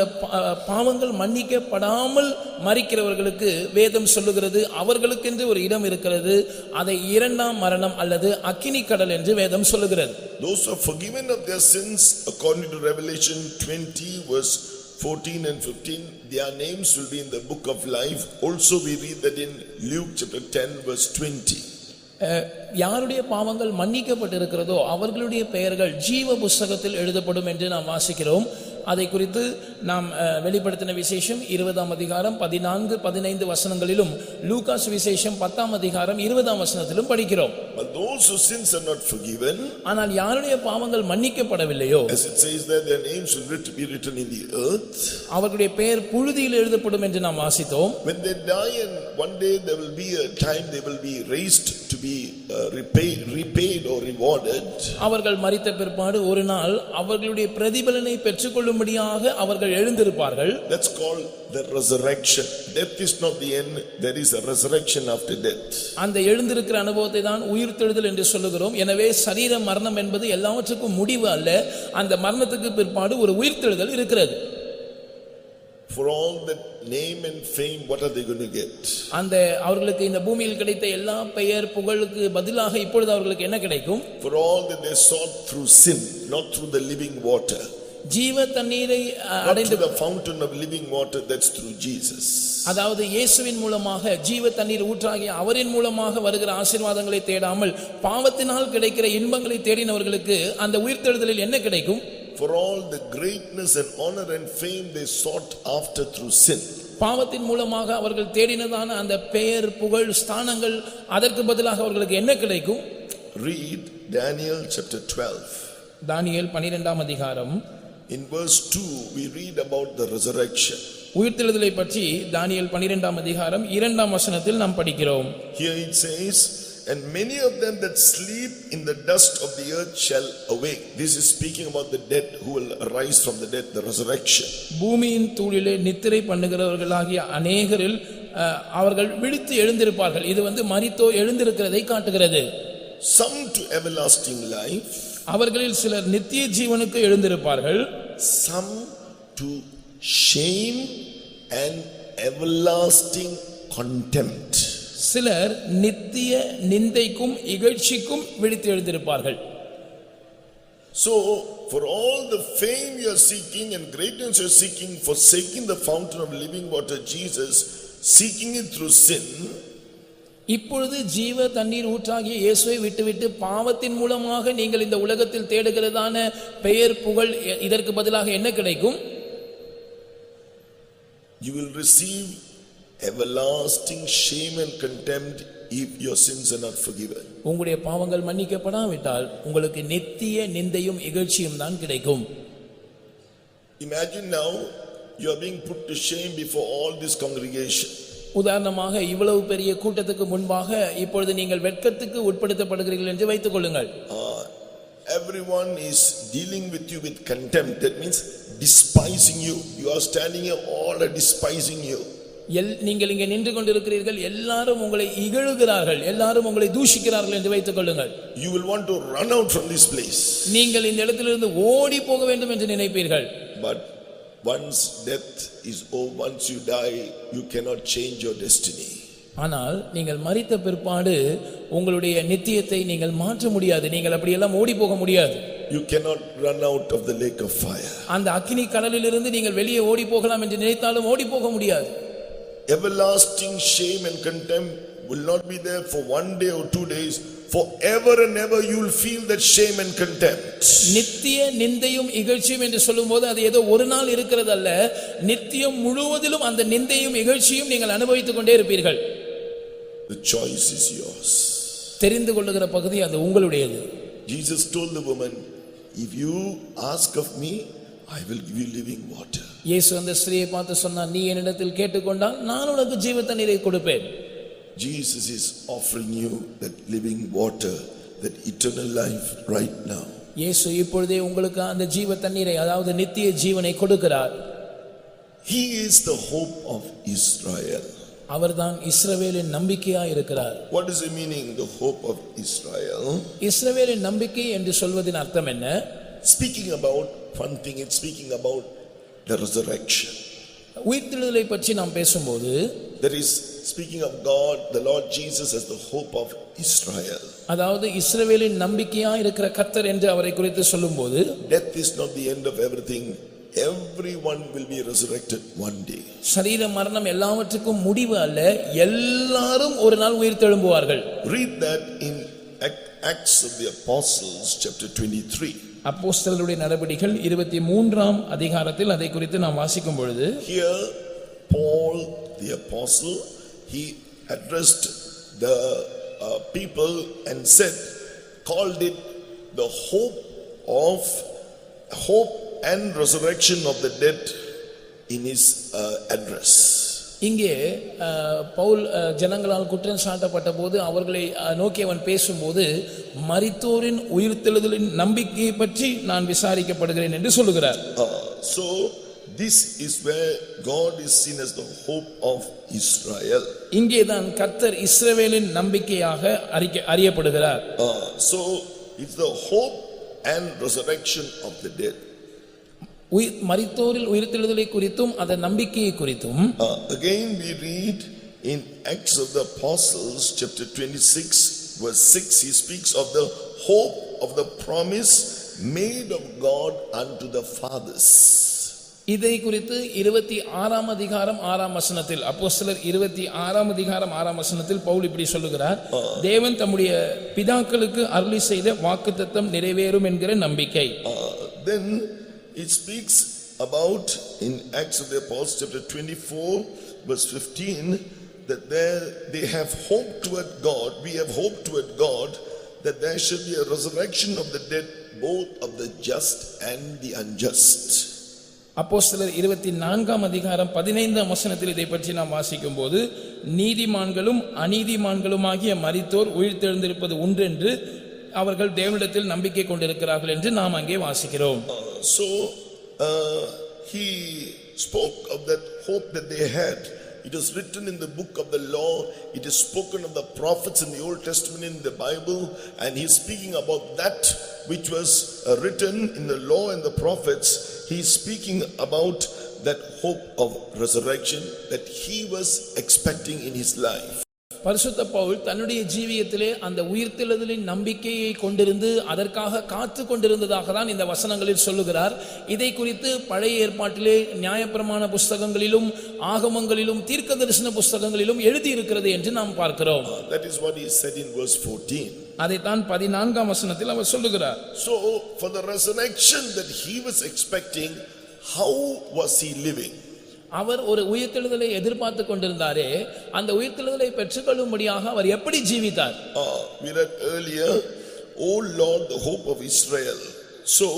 பாவங்கள் மன்னிக்கப்படாமல் மரிக்கிறவர்களுக்கு வேதம் சொல்லுகிறது அவர்களுக்கென்று ஒரு இடம் இருக்கிறது, அதை இரண்டாம் மரணம் அல்லது அக்கினி கடல் என்று வேதம் சொல்லுகிறது. Those who are forgiven of their sins, according to Revelation 20 verse 14 and 15, their names will be in the book of life. Also we read that in Luke chapter 10 verse 20. யாருடைய பாவங்கள் மன்னிக்கப்பட்டிருக்கிறதோ அவர்களுடைய பெயர்கள் ஜீவ புஸ்தகத்தில் எழுதப்படும் என்று நாம் வாசிக்கிறோம். அதை குறித்து நாம் வெளிப்படுத்தின விசேஷம் 20ஆம் அதிகாரம் 14-15 வசனங்களிலும் லூகாஸ் விசேஷம் 10ஆம் அதிகாரம் 20ஆம் வசனத்திலும் படிக்கிறோம். But those whose sins are not forgiven, ஆனால் யாருடைய பாவங்கள் மன்னிக்கப்படவில்லையோ, as it says that their names will be written in the earth, அவர்களுடைய பெயர் புழுதியில் எழுதப்படும் என்று நாம் வாசித்தோம். when they die and one day there will be a time they will be raised to be repaid or rewarded. அவர்கள் மரித்த பிற்பாடு ஒரு நாள் அவர்களுடைய பிரதிபலனை பெற்றுக்கொள்ளும்படியாக அவர்கள் எழுந்திருப்பார்கள். That's called the resurrection. Death is not the end, there is a resurrection after death. அந்த எழுந்திருக்கிற அனுபவத்தை தான் உயிர்த்தெழுதல் என்று சொல்லுகிறோம். எனவே சரீர மரணம் என்பது எல்லாவற்றுக்கும் முடிவு அல்ல, அந்த மரணத்துக்கு பிற்பாடு ஒரு உயிர்த்தெழுதல் இருக்கிறது. for all that name and fame, what are they going to get? அந்த அவர்களுக்கு இந்த பூமியில் கிடைத்த எல்லா பெயர் புகழுக்கு பதிலாக இப்பொழுது அவர்களுக்கு என்ன கிடைக்கும்? For all that they sought through sin, not through the living water. ஜீவ தண்ணீரை அடைந்து the fountain of living water, that's through Jesus. அதாவது இயேசுவின் மூலமாக ஜீவ தண்ணீர் ஊற்றாகிய அவரின் மூலமாக வருகிற ஆசீர்வாதங்களை தேடாமல் பாவத்தினால் கிடைக்கிற இன்பங்களை தேடினவர்களுக்கு அந்த உயிர்த்தெழுதலில் என்ன கிடைக்கும்? For all the greatness and honor and fame they sought after through sin. பாவத்தின் மூலமாக அவர்கள் தேடினதான அந்த பெயர் புகழ் ஸ்தானங்கள் அதற்கு பதிலாக அவர்களுக்கு என்ன கிடைக்கும்? Read Daniel chapter 12. தானியேல் 12ஆம் அதிகாரம். In verse 2 we read about the resurrection. உயிர்த்தெழுதலை பற்றி தானியேல் 12ஆம் அதிகாரம் 2ஆம் வசனத்தில் நாம் படிக்கிறோம். Here it says, and many of them that sleep in the dust of the earth shall awake. This is speaking about the dead who will arise from the dead, the resurrection. பூமியின் தூளிலே நித்திரை பண்ணுகிறவர்களாகிய அநேகரில் அவர்கள் விழித்து எழுந்திருப்பார்கள். இது மரித்தோ எழுந்திருக்கிறதை காட்டுகிறது. Some to everlasting life, அவர்களில் சிலர் நித்திய ஜீவனுக்கு எழுந்திருப்பார்கள். Some to shame and everlasting contempt. சிலர் நித்திய நிந்தைக்கும் இகழ்ச்சிக்கும் விழித்து எழுந்திருப்பார்கள். So for all the fame you are seeking and greatness you are seeking, forsaking the fountain of living water Jesus, seeking it through sin, இப்பொழுது ஜீவ தண்ணீர் ஊற்றாகிய இயேசுவை விட்டுவிட்டு பாவத்தின் மூலமாக நீங்கள் இந்த உலகத்தில் தேடுகிறதான பெயர் புகழ் இதற்கு பதிலாக என்ன கிடைக்கும்? You will receive everlasting shame and contempt if your sins are not forgiven. உங்களுடைய பாவங்கள் மன்னிக்கப்படாவிட்டால் உங்களுக்கு நித்திய நிந்தையும் இகழ்ச்சியும் தான் கிடைக்கும். Imagine now you are being put to shame before all this congregation. உதாரணமாக இவ்வளவு பெரிய கூட்டத்துக்கு முன்பாக இப்பொழுது நீங்கள் வெட்கத்துக்கு உட்படுத்தப்படுகிறீர்கள் என்று வைத்துக் கொள்ளுங்கள். Everyone is dealing with you with contempt. That means despising you. You are standing here, all are despising you. நீங்கள் இங்கே நின்று கொண்டிருக்கிறீர்கள், எல்லாரும் உங்களை இகழுகிறார்கள், எல்லாரும் உங்களை தூஷிக்கிறார்கள் என்று வைத்துக் கொள்ளுங்கள். You will want to run out from this place. நீங்கள் இந்த இடத்திலிருந்து ஓடி போக வேண்டும் என்று நினைப்பீர்கள். But once death is over, once you die, you cannot change your destiny. ஆனால் நீங்கள் மரித்த பிற்பாடு உங்களுடைய நித்தியத்தை நீங்கள் மாற்ற முடியாது. நீங்கள் அப்படியெல்லாம் ஓடி போக முடியாது. You cannot run out of the lake of fire. அந்த அக்கினி கடலிலிருந்து நீங்கள் வெளியே ஓடி போகலாம் என்று நினைத்தாலும் ஓடி போக முடியாது. Everlasting shame and contempt will not be there for one day or 2 days. Forever and ever you will feel that shame and contempt. நித்திய நிந்தையும் இகழ்ச்சியும் என்று சொல்லும்போது அது ஏதோ ஒரு நாள் இருக்கிறதல்ல, நித்தியம் முழுவதிலும் அந்த நிந்தையும் இகழ்ச்சியும் நீங்கள் அனுபவித்துக் கொண்டே இருப்பீர்கள். The choice is yours. தெரிந்து கொள்ளுகிற பகுதி அது உங்களுடையது. Jesus told the woman, if you ask of me, I will give you living water. இயேசு அந்த ஸ்திரியை பார்த்து சொன்னார், நீ என்னிடத்தில் கேட்டுக்கொண்டால் நான் உனக்கு ஜீவ தண்ணீரை கொடுப்பேன். Jesus is offering you that living water, that eternal life right now. இயேசு இப்பொழுதே உங்களுக்கு அந்த ஜீவ தண்ணீரை, அதாவது நித்திய ஜீவனை கொடுக்கிறார். He is the hope of Israel. அவர்தான் இஸ்ரவேலின் நம்பிக்கையாய் இருக்கிறார். What is the meaning, the hope of Israel? இஸ்ரவேலின் நம்பிக்கை என்று சொல்வதின் அர்த்தம் என்ன? Speaking about one thing, it's speaking about the resurrection. உயிர்த்தெழுதலை பற்றி நாம் பேசும்போது, that is speaking of God, the Lord Jesus as the hope of Israel. அதாவது இஸ்ரவேலின் நம்பிக்கையாய் இருக்கிற கர்த்தர் என்று அவரை குறித்து சொல்லும்போது, death is not the end of everything. Everyone will be resurrected one day. சரீர மரணம் எல்லாவற்றுக்கும் முடிவு அல்ல, எல்லாரும் ஒரு நாள் உயிர்த்தெழும்புவார்கள். Read that in Acts of the Apostles chapter 23. அப்போஸ்தலருடைய நடபடிகள் 23ஆம் அதிகாரத்தில் அதை குறித்து நாம் வாசிக்கும் பொழுது, here Paul the apostle, he addressed the people and said, called it the hope and resurrection of the dead in his address. இங்கே பவுல் ஜனங்களால் குற்றம் சாட்டப்பட்ட போது அவர்களை நோக்கி அவன் பேசும்போது, மரித்தோரின் உயிர்த்தெழுதலின் நம்பிக்கையை பற்றி நான் விசாரிக்கப்படுகிறேன் என்று சொல்லுகிறார். So this is where God is seen as the hope of Israel. இங்கேதான் கர்த்தர் இஸ்ரவேலின் நம்பிக்கையாக அறியப்படுகிறார். So it's the hope and resurrection of the dead. மரித்தோரில் உயிர்த்தெழுதலை குறித்தும் அதன் நம்பிக்கையை குறித்தும் Again we read in Acts of the Apostles chapter 26 verse 6, he speaks of the hope of the promise made of God unto the fathers. இதை குறித்து 26ஆம் அதிகாரம் 6ஆம் வசனத்தில் அப்போஸ்தலர் 26ஆம் அதிகாரம் 6ஆம் வசனத்தில் பவுல் இப்படி சொல்லுகிறார், தேவன் தம்முடைய பிதாக்களுக்கு அருளி செய்த வாக்குத்தத்தம் நிறைவேறும் என்கிற நம்பிக்கை. Then it speaks about in Acts of the Apostles chapter 24 verse 15 that they have hope toward God, we have hope toward God that there shall be a resurrection of the dead, both of the just and the unjust. அப்போஸ்தலர் 24ஆம் அதிகாரம் 15ஆம் வசனத்தில் இதை பற்றி நாம் வாசிக்கும் போது, நீதிமான்களும் அநீதிமான்களுமாகிய மரித்தோர் உயிர்த்தெழுந்திருப்பது உண்டென்று அவர்கள் தேவனிடத்தில் நம்பிக்கை கொண்டிருக்கிறார்கள் என்று நாம் அங்கே வாசிக்கிறோம். So he spoke of that hope that they had. It is written in the book of the law, it is spoken of the prophets in the Old Testament in the Bible, and he is speaking about that which was written in the law and the prophets. He is speaking about that hope of resurrection that he was expecting in his life. பரிசுத்த பவுல் தன்னுடைய ஜீவியத்திலே அந்த உயிர்த்தெழுதலின் நம்பிக்கையை கொண்டிருந்து அதற்காக காத்து கொண்டிருந்ததாக தான் இந்த வசனங்களில் சொல்லுகிறார். இதை குறித்து பழைய ஏற்பாட்டிலே நியாயப்பிரமாண புஸ்தகங்களிலும் ஆகமங்களிலும் தீர்க்க தரிசன புஸ்தகங்களிலும் எழுதியிருக்கிறது என்று நாம் பார்க்கிறோம். That is what he said in verse 14. அதைத்தான் 14ஆம் வசனத்தில் அவர் சொல்லுகிறார். So for the resurrection that he was expecting, how was he living? அவர் ஒரு உயிர்த்தெழுதலை எதிர்பார்த்து கொண்டிருந்தாரே, அந்த உயிர்த்தெழுதலை பெற்றுக்கொள்ளும்படியாக அவர் எப்படி ஜீவித்தார்? We read earlier, O Lord, the hope of Israel. So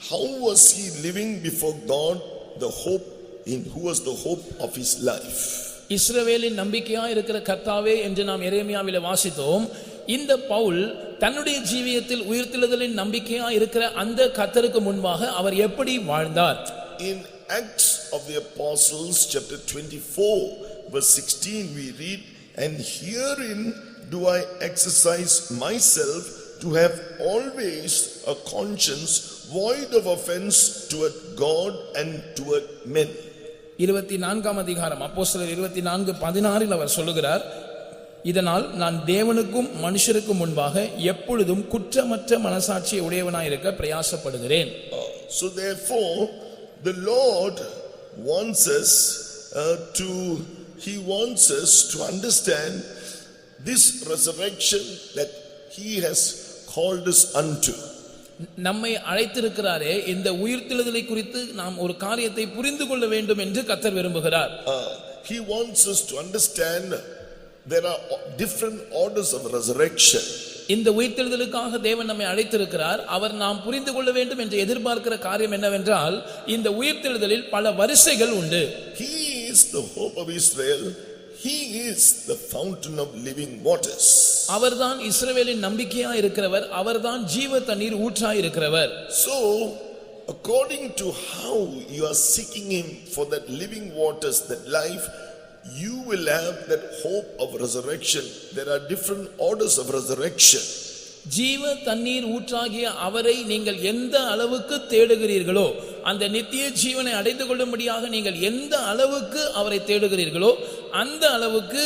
how was he living before God, the hope in who was the hope of his life? இஸ்ரவேலின் நம்பிக்கையா இருக்கிற கர்த்தாவே என்று நாம் எரேமியாவிலே வாசித்தோம். இந்த பவுல் தன்னுடைய ஜீவியத்தில் உயிர்த்தெழுதலின் நம்பிக்கையா இருக்கிற அந்த கர்த்தருக்கு முன்பாக அவர் எப்படி வாழ்ந்தார்? In Acts of the Apostles chapter 24 verse 16 we read, and herein do I exercise myself to have always a conscience void of offense toward God and toward men. 24ஆம் அதிகாரம் அப்போஸ்தலர் 24:16 அவர் சொல்லுகிறார், இதனால் நான் தேவனுக்கும் மனுஷருக்கும் முன்பாக எப்பொழுதும் குற்றமற்ற மனசாட்சியை உடையவனாயிருக்க பிரயாசப்படுகிறேன். So therefore the Lord wants us to understand this resurrection that he has called us unto. நம்மை அழைத்திருக்கிறாரே, இந்த உயிர்த்தெழுதலை குறித்து நாம் ஒரு காரியத்தை புரிந்து கொள்ள வேண்டும் என்று கர்த்தர் விரும்புகிறார். He wants us to understand there are different orders of resurrection. இந்த உயிர்த்தெழுதலுக்காக தேவன் நம்மை அழைத்திருக்கிறார். அவர் நாம் புரிந்து கொள்ள வேண்டும் என்று எதிர்பார்க்கிற காரியம் என்னவென்றால், இந்த உயிர்த்தெழுதலில் பல வரிசைகள் உண்டு. He is the hope of Israel. He is the fountain of living waters. அவர்தான் இஸ்ரவேலின் நம்பிக்கையா இருக்கிறவர், அவர்தான் ஜீவ தண்ணீர் ஊற்றாய் இருக்கிறவர். So according to how you are seeking him for that living waters, that life, you will have that hope of resurrection. There are different orders of resurrection. ஜீவ தண்ணீர் ஊற்றாகிய அவரை நீங்கள் எந்த அளவுக்கு தேடுகிறீர்களோ, அந்த நித்திய ஜீவனை அடைந்து கொள்ளும்படியாக நீங்கள் எந்த அளவுக்கு அவரை தேடுகிறீர்களோ, அந்த அளவுக்கு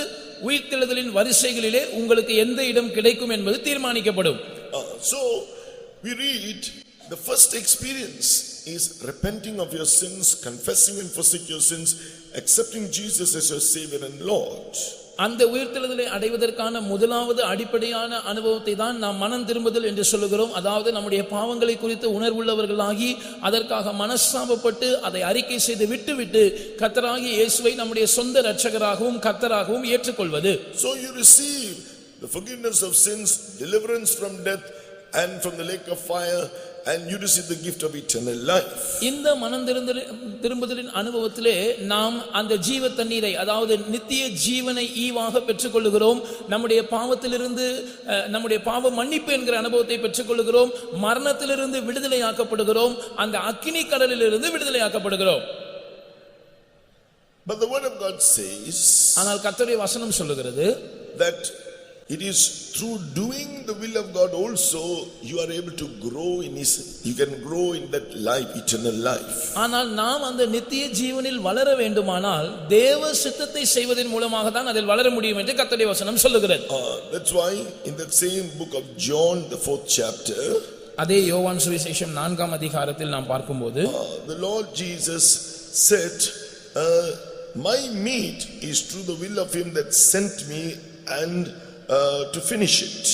உயிர்த்தெழுதலின் வரிசைகளிலே உங்களுக்கு எந்த இடம் கிடைக்கும் என்பது தீர்மானிக்கப்படும். So we read the first experience is repenting of your sins, confessing and forsake your sins, accepting Jesus as your Savior and Lord. அந்த உயிர்த்தெழுதலை அடைவதற்கான முதலாவது அடிப்படையான அனுபவத்தை தான் நாம் மனம் திரும்புதல் என்று சொல்லுகிறோம். அதாவது நம்முடைய பாவங்களை குறித்து உணர்வுள்ளவர்களாகி அதற்காக மனஸ்தாபப்பட்டு அதை அறிக்கை செய்து விட்டுவிட்டு கர்த்தராகிய இயேசுவை நம்முடைய சொந்த இரட்சகராகவும் கர்த்தராகவும் ஏற்றுக்கொள்வது. So you receive the forgiveness of sins, deliverance from death and from the lake of fire, and you receive the gift of eternal life. இந்த மனம் திரும்புதலின் அனுபவத்திலே நாம் அந்த ஜீவ தண்ணீரை, அதாவது நித்திய ஜீவனை ஈவாக பெற்றுக்கொள்கிறோம். நம்முடைய பாவத்திலிருந்து நம்முடைய பாவ மன்னிப்பு என்கிற அனுபவத்தை பெற்றுக்கொள்கிறோம். மரணத்திலிருந்து விடுதலையாக்கப்படுகிறோம். அந்த அக்கினி கடலிலிருந்து விடுதலையாக்கப்படுகிறோம். But the word of God says, ஆனால் கர்த்தருடைய வசனம் சொல்லுகிறது that It is through doing the will of God also you are able to grow in his, you can grow in that life, eternal life. ஆனால் நாம் அந்த நித்திய ஜீவனில் வளர வேண்டுமானால் தேவ சித்தத்தை செய்வதன் மூலமாக தான் அதில் வளர முடியும் என்று கர்த்தருடைய வசனம் சொல்லுகிறது. That's why in the same book of John, the 4th chapter, அதே யோவான் சுவிசேஷம் 4ஆம் அதிகாரத்தில் நாம் பார்க்கும்போது the Lord Jesus said, my meat is through the will of him that sent me and to finish it.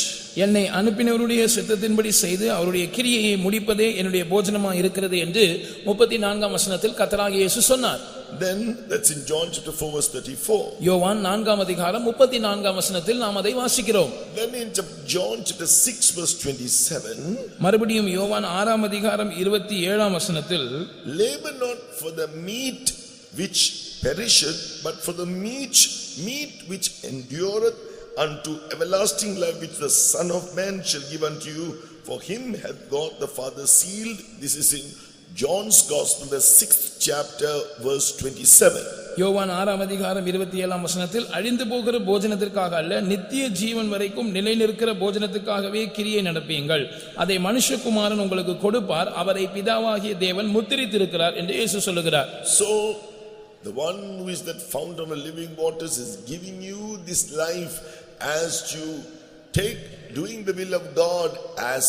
என்னை அனுப்பினவருடைய சித்தத்தின்படி செய்து அவருடைய கிரியையை முடிப்பதே என்னுடைய போஜனமாக இருக்கிறது என்று 34ஆம் வசனத்தில் கர்த்தராகிய இயேசு சொன்னார். Then that's in John chapter 4 verse 34. யோவான் 4ஆம் அதிகாரம் 34ஆம் வசனத்தில் நாம் அதை வாசிக்கிறோம். Then in John chapter 6 verse 27, மறுபடியும் யோவான் 6ஆம் அதிகாரம் 27ஆம் வசனத்தில், labor not for the meat which perisheth, but for the meat which endureth unto everlasting life, which the Son of Man shall give unto you. For him hath God the Father sealed. This is in John's Gospel, the 6th chapter, verse 27. யோவான் 6ஆம் அதிகாரம் 27ஆம் வசனத்தில், அழிந்து போகிற போஜனத்திற்காக அல்ல நித்திய ஜீவன் வரைக்கும் நிலை நிற்கிற போஜனத்துக்காகவே கிரியை நடப்பீங்கள். அதை மனுஷகுமாரன் உங்களுக்கு கொடுப்பார். அவரை பிதாவாகிய தேவன் முத்திரித்திருக்கிறார் என்று இயேசு சொல்லுகிறார். So the one who is that fountain of living waters is giving you this life as you take doing the will of God, as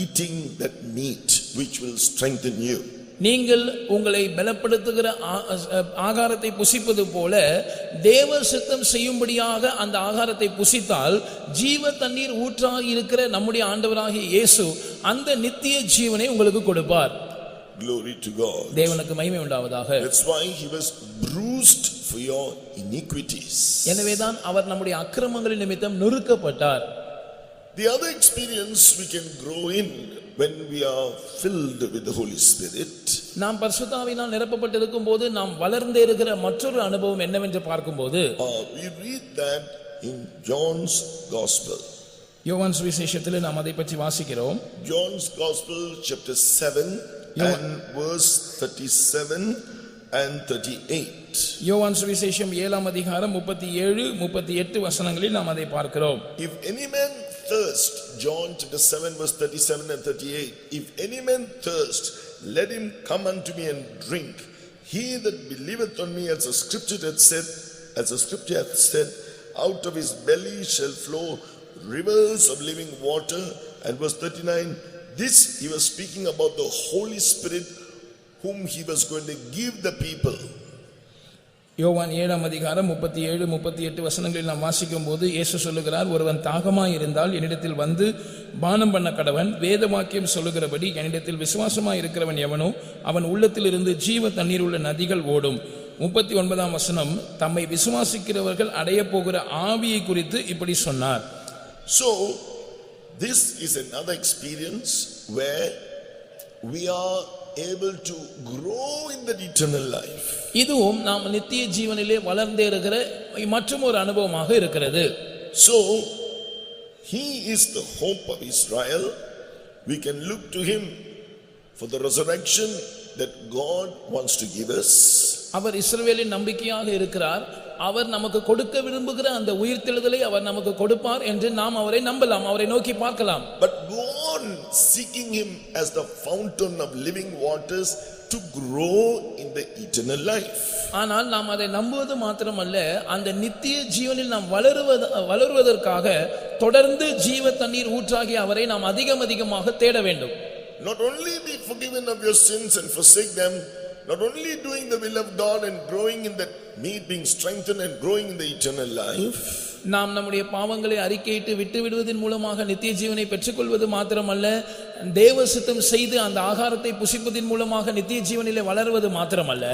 eating that meat which will strengthen you. நீங்கள் உங்களை பலப்படுத்துகிற ஆகாரத்தை புசிப்பது போல தேவ சித்தம் செய்யும்படியாக அந்த ஆகாரத்தை புசித்தால் ஜீவ தண்ணீர் ஊற்றாக இருக்கிற நம்முடைய ஆண்டவராகிய இயேசு அந்த நித்திய ஜீவனை உங்களுக்கு கொடுப்பார். Glory to God. தேவனுக்கு மகிமை உண்டாவதாக. That's why he was bruised for your iniquities. எனவேதான் அவர் நம்முடைய அக்கிரமங்களின் நிமித்தம் நொறுக்கப்பட்டார். The other experience we can grow in when we are filled with the Holy Spirit, நாம் பரிசுத்த ஆவியினால் நிரப்பப்பட்டிருக்கும் போது நாம் வளர்ந்தே இருக்கிற மற்றொரு அனுபவம் என்னவென்று பார்க்கும்போது we read that in John's Gospel. யோவான் சுவிசேஷத்தில் நாம் அதை பற்றி வாசிக்கிறோம். John's Gospel chapter 7 and verse 37 and 38. யோவான் சுவிசேஷம் 7ஆம் அதிகாரம் 37 38 வசனங்களில் நாம் அதை பார்க்கிறோம். If any man thirst, John chapter 7 verse 37 and 38, if any man thirst, let him come unto me and drink. He that believeth on me, as the scripture hath said, out of his belly shall flow rivers of living water. And verse 39, this he was speaking about the Holy Spirit whom he was going to give the people. யோவான் 7ஆம் அதிகாரம் 37 38 வசனங்களில் நாம் வாசிக்கும் போது இயேசு சொல்லுகிறார், ஒருவன் தாகமாய் இருந்தால் என்னிடத்தில் வந்து பானம் பண்ண கடவன். வேத வாக்கியம் சொல்லுகிறபடி என்னிடத்தில் விசுவாசமாய் இருக்கிறவன் எவனோ அவன் உள்ளத்தில் இருந்து ஜீவ தண்ணீர் உள்ள நதிகள் ஓடும். 39ஆம் வசனம், தம்மை விசுவாசிக்கிறவர்கள் அடைய போகிற ஆவியை குறித்து இப்படி சொன்னார். So this is another experience where we are able to grow in that eternal life. இதுவும் நாம் நித்திய ஜீவனிலே வளர்ந்தே இருக்கிற மற்றும் ஒரு அனுபவமாக இருக்கிறது. So he is the hope of Israel. We can look to him for the resurrection that God wants to give us. அவர் இஸ்ரவேலின் நம்பிக்கையாக இருக்கிறார். அவர் நமக்கு கொடுக்க விரும்புகிற அந்த உயிர்த்தெழுதலை அவர் நமக்கு கொடுப்பார் என்று நாம் அவரை நம்பலாம், அவரை நோக்கி பார்க்கலாம். But go on seeking him as the fountain of living waters to grow in the eternal life. ஆனால் நாம் அதை நம்புவது மாத்திரமல்ல, அந்த நித்திய ஜீவனில் நாம் வளருவதற்காக தொடர்ந்து ஜீவ தண்ணீர் ஊற்றாகிய அவரை நாம் அதிகமாக தேட வேண்டும். Not only be forgiven of your sins and forsake them, not only doing the will of God and growing in that meat, being strengthened and growing in the eternal life. நாம் நம்முடைய பாவங்களை அறிக்கையிட்டு விட்டு விடுவதன் மூலமாக நித்திய ஜீவனை பெற்றுக்கொள்வது மாத்திரமல்ல, தேவ சித்தம் செய்து அந்த ஆகாரத்தை புசிப்பதன் மூலமாக நித்திய ஜீவனிலே வளருவது மாத்திரமல்ல,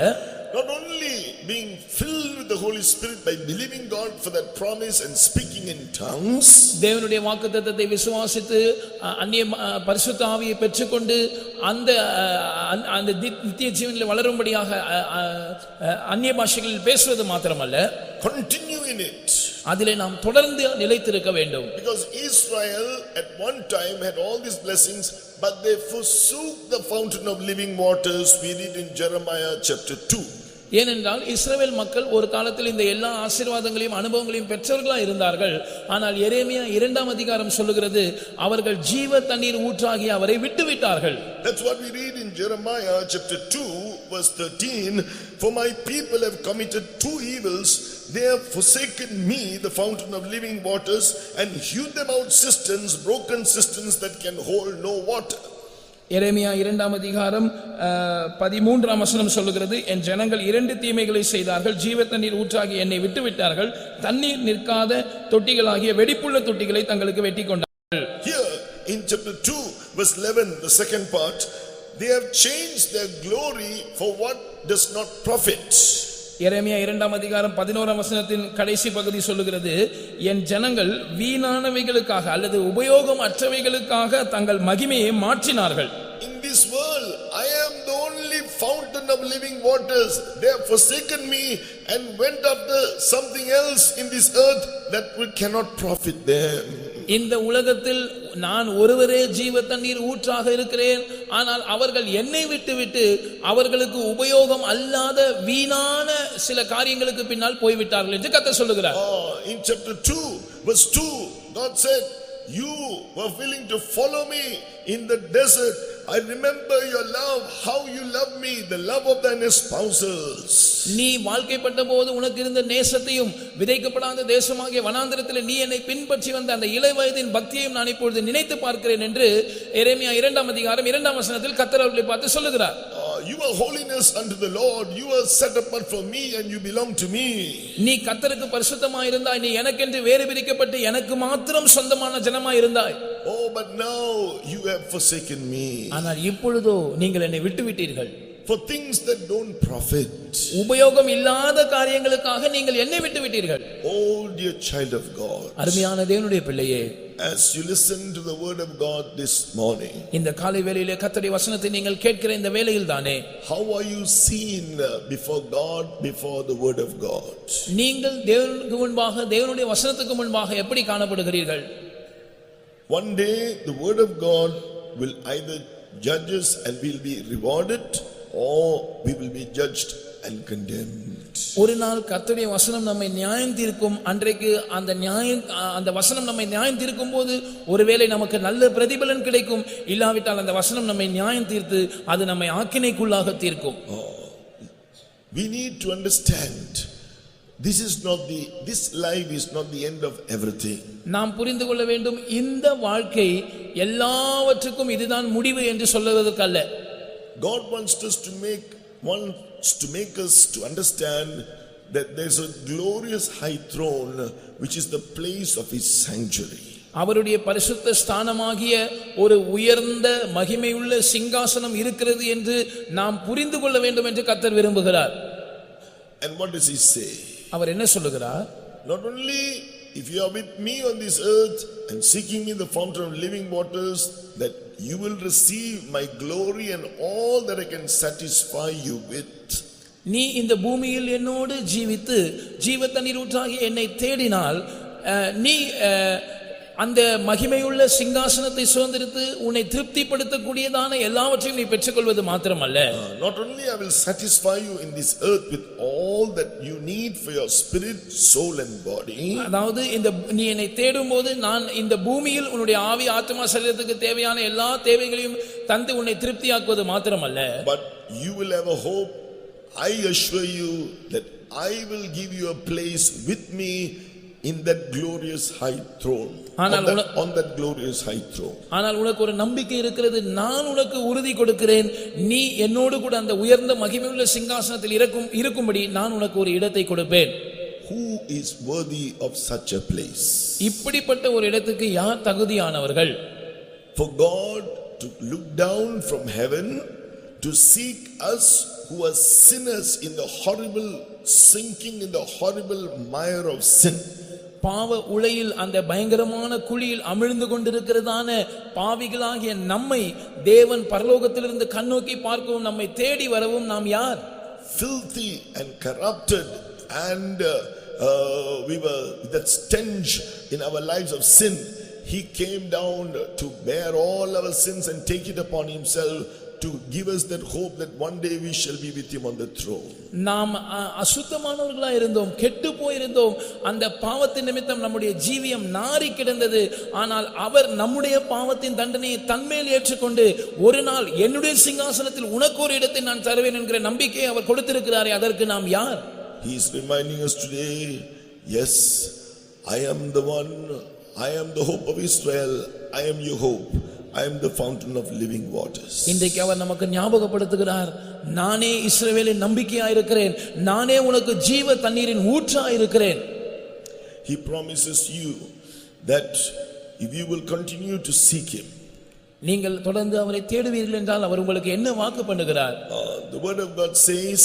not only being filled with the Holy Spirit by believing God for that promise and speaking in tongues, தேவனுடைய வாக்குத்தத்தத்தை விசுவாசித்து அந்நிய பரிசுத்த ஆவியை பெற்றுக்கொண்டு அந்த நித்திய ஜீவனில் வளரும்படியாக அந்நிய பாஷைகளில் பேசுவது மாத்திரமல்ல, continue in it. அதிலே நாம் தொடர்ந்து நிலைத்திருக்க வேண்டும். Because Israel at one time had all these blessings, but they forsook the fountain of living waters. We read in Jeremiah chapter 2. ஏனென்றால் இஸ்ரவேல் மக்கள் ஒரு காலத்தில் இந்த எல்லா ஆசீர்வாதங்களையும் அனுபவங்களையும் பெற்றவர்களாக இருந்தார்கள். ஆனால் எரேமியா 2ஆம் அதிகாரம் சொல்லுகிறது, அவர்கள் ஜீவ தண்ணீர் ஊற்றாகி அவரை விட்டுவிட்டார்கள். That's what we read in Jeremiah chapter 2 verse 13. For my people have committed two evils. They have forsaken me, the fountain of living waters, and hewed them out cisterns, broken cisterns that can hold no water. எரேமியா 2ஆம் அதிகாரம் 13ஆம் வசனம் சொல்லுகிறது, என் ஜனங்கள் 2 தீமைகளை செய்தார்கள். ஜீவ தண்ணீர் ஊற்றாகி என்னை விட்டுவிட்டார்கள். தண்ணீர் நிற்காத தொட்டிகளாகிய வெடிப்புள்ள தொட்டிகளை தங்களுக்கு வெட்டி கொண்டார்கள். Here in chapter 2 verse 11, the second part, they have changed their glory for what does not profit. எரேமியா 2ஆம் அதிகாரம் 11ஆம் வசனத்தின் கடைசி பகுதி சொல்லுகிறது, என் ஜனங்கள் வீணானவைகளுக்காக அல்லது உபயோகம் அற்றவைகளுக்காக தங்கள் மகிமையை மாற்றினார்கள். In this world I am the only fountain of living waters. They have forsaken me and went after something else in this earth that we cannot profit them. இந்த உலகத்தில் நான் ஒருவரே ஜீவ தண்ணீர் ஊற்றாக இருக்கிறேன். ஆனால் அவர்கள் என்னை விட்டுவிட்டு அவர்களுக்கு உபயோகம் அல்லாத வீணான சில காரியங்களுக்கு பின்னால் போய்விட்டார்கள் என்று கர்த்தர் சொல்லுகிறார். In chapter 2 verse 2, God said, you were willing to follow me in the desert. I remember your love, how you loved me, the love of thine espousals. நீ வாழ்க்கைப்பட்ட போது உனக்கு இருந்த நேசத்தையும் விதைக்கப்படாத தேசமாகிய வனாந்திரத்தில் நீ என்னை பின்பற்றி வந்த அந்த இளைவயதின் பக்தியையும் நான் இப்பொழுது நினைத்து பார்க்கிறேன் என்று எரேமியா 2ஆம் அதிகாரம் 2ஆம் வசனத்தில் கர்த்தர் அவர்களை பார்த்து சொல்லுகிறார். You are holiness unto the Lord. You are set apart for me and you belong to me. நீ கர்த்தருக்கு பரிசுத்தமாய் இருந்தாய். நீ எனக்கென்று வேறு பிரிக்கப்பட்டு எனக்கு மாத்திரம் சொந்தமான ஜனமாய் இருந்தாய். Oh, but now you have forsaken me. ஆனால் இப்பொழுதோ நீங்கள் என்னை விட்டுவிட்டீர்கள். For things that don't profit. உபயோகம் இல்லாத காரியங்களுக்காக நீங்கள் என்னை விட்டுவிட்டீர்கள். Oh, dear child of God. அருமையான தேவனுடைய பிள்ளையே, as you listen to the word of God this morning, இந்த காலை வேளையிலே கர்த்தருடைய வசனத்தை நீங்கள் கேட்கிற இந்த வேளையில் தானே, how are you seen before God, before the word of God? நீங்கள் தேவனுக்கு முன்பாக தேவனுடைய வசனத்துக்கு முன்பாக எப்படி காணப்படுகிறீர்கள்? One day the word of God will either judge us and we'll be rewarded, or we will be judged and condemned. ஒரு நாள் கர்த்தருடைய வசனம் நம்மை நியாயம் தீர்க்கும். அன்றைக்கு அந்த வசனம் நம்மை நியாயம் தீர்க்கும் போது ஒருவேளை நமக்கு நல்ல பிரதிபலன் கிடைக்கும். இல்லாவிட்டால் அந்த வசனம் நம்மை நியாயம் தீர்த்து அது நம்மை ஆக்கினைக்குள்ளாக தீர்க்கும். We need to understand, this life is not the end of everything. நாம் புரிந்து கொள்ள வேண்டும், இந்த வாழ்க்கை எல்லாவற்றுக்கும் இதுதான் முடிவு என்று சொல்வதற்கல்ல. God wants to make us to understand that there's a glorious high throne which is the place of his sanctuary. அவருடைய பரிசுத்த ஸ்தானமாகிய ஒரு உயர்ந்த மகிமையுள்ள சிங்காசனம் இருக்கிறது என்று நாம் புரிந்து கொள்ள வேண்டும் என்று கர்த்தர் விரும்புகிறார். And what does he say? அவர் என்ன சொல்லுகிறார்? Not only if you are with me on this earth and seeking me the fountain of living waters, that you will receive my glory and all that I can satisfy you with. நீ இந்த பூமியில் என்னோடு ஜீவித்து ஜீவ தண்ணீர் ஊற்றாகி என்னை தேடினால் நீ அந்த மகிமையுள்ள சிங்காசனத்தை சுதந்திரித்து உன்னை திருப்திப்படுத்தக்கூடியதான எல்லாவற்றையும் நீ பெற்றுக்கொள்வது மாத்திரமல்ல, not only I will satisfy you in this earth with all that you need for your spirit, soul and body. அதாவது நீ என்னை தேடும்போது நான் இந்த பூமியில் உன்னுடைய ஆவி ஆத்மா சரீரத்துக்கு தேவையான எல்லா தேவைகளையும் தந்து உன்னை திருப்தியாக்குவது மாத்திரமல்ல, but you will have a hope. I assure you that I will give you a place with me in that glorious high throne, on that glorious high throne. ஆனால் உனக்கு ஒரு நம்பிக்கை இருக்கிறது. நான் உனக்கு உறுதி கொடுக்கிறேன், நீ என்னோடு கூட அந்த உயர்ந்த மகிமையுள்ள சிங்காசனத்தில் இருக்கும்படி நான் உனக்கு ஒரு இடத்தை கொடுப்பேன். Who is worthy of such a place? இப்படிப்பட்ட ஒரு இடத்துக்கு யார் தகுதியானவர்கள்? For God to look down from heaven to seek us who are sinners in the horrible sinking in the horrible mire of sin. பாவ உளையில் அந்த பயங்கரமான குழியில் அமிழ்ந்து கொண்டிருக்கிறதான பாவிகளாகிய நம்மை தேவன் பரலோகத்திலிருந்து கண்ணோக்கி பார்க்கவும் நம்மை தேடி வரவும் நாம் யார்? Filthy and corrupted, and we were that stench in our lives of sin. He came down to bear all our sins and take it upon himself to give us that hope that one day we shall be with him on the throne. நாம் அசுத்தமானவர்களா இருந்தோம், கெட்டு போயிருந்தோம், அந்த பாவத்தின் நிமித்தம் நம்முடைய ஜீவியம் நாறி கிடந்தது. ஆனால் அவர் நம்முடைய பாவத்தின் தண்டனையை தன்மேல் ஏற்றுக்கொண்டு ஒரு நாள் என்னுடைய சிங்காசனத்தில் உனக்கு ஒரு இடத்தை நான் தருவேன் என்கிற நம்பிக்கையை அவர் கொடுத்திருக்கிறாரே, அதற்கு நாம் யார்? He is reminding us today, yes, I am the one, I am the hope of Israel, I am your hope, I am the fountain of living waters. இன்றைக்கு அவர் நமக்கு ஞாபகப்படுத்துகிறார், நானே இஸ்ரவேலின் நம்பிக்கையா இருக்கிறேன், நானே உனக்கு ஜீவ தண்ணீரின் ஊற்றா இருக்கிறேன். He promises you that if you will continue to seek him, நீங்கள் தொடர்ந்து அவரை தேடுவீர்கள் என்றால் அவர் உங்களுக்கு என்ன வாக்கு பண்ணுகிறார்? The word of God says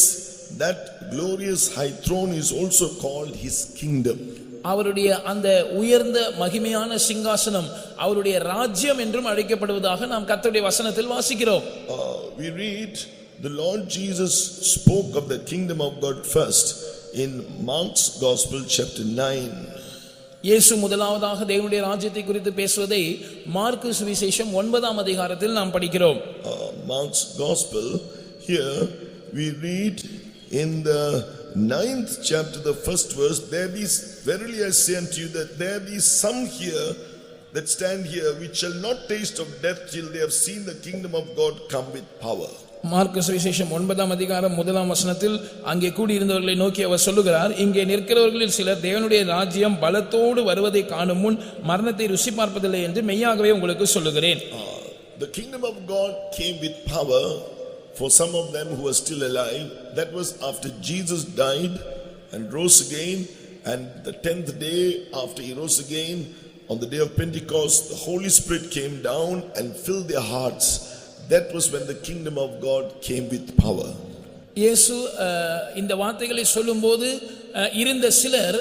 that glorious high throne is also called his kingdom. அவருடைய அந்த உயர்ந்த மகிமையான சிங்காசனம் அவருடைய ராஜ்யம் என்றும் அழைக்கப்படுவதாக நாம் கர்த்தருடைய வசனத்தில் வாசிக்கிறோம். We read the Lord Jesus spoke of the kingdom of God first in Mark's Gospel chapter 9. இயேசு முதலாவதாக தேவனுடைய ராஜ்யத்தை குறித்து பேசுவதை மார்க்கு சுவிசேஷம் 9ஆம் அதிகாரத்தில் நாம் படிக்கிறோம். Mark's Gospel, here we read in the 9th chapter, the first verse, there be, verily I say unto you that there be some here that stand here which shall not taste of death till they have seen the kingdom of God come with power. Mark சுவிசேஷம் 9ஆம் அதிகாரம் 1ஆம் வசனத்தில் அங்கே கூடியிருந்தவர்களை நோக்கி அவர் சொல்லுகிறார், இங்கே நிற்கிறவர்களில் சிலர் தேவனுடைய ராஜ்யம் பலத்தோடு வருவதை காணும் முன் மரணத்தை ருசி பார்ப்பதில்லை என்று மெய்யாகவே உங்களுக்கு சொல்லுகிறேன். The kingdom of God came with power for some of them who are still alive. That was after Jesus died and rose again, and the 10th day after he rose again, on the day of Pentecost, the Holy Spirit came down and filled their hearts. That was when the kingdom of God came with power. இயேசு இந்த வார்த்தைகளை சொல்லும்போது இருந்த சிலர்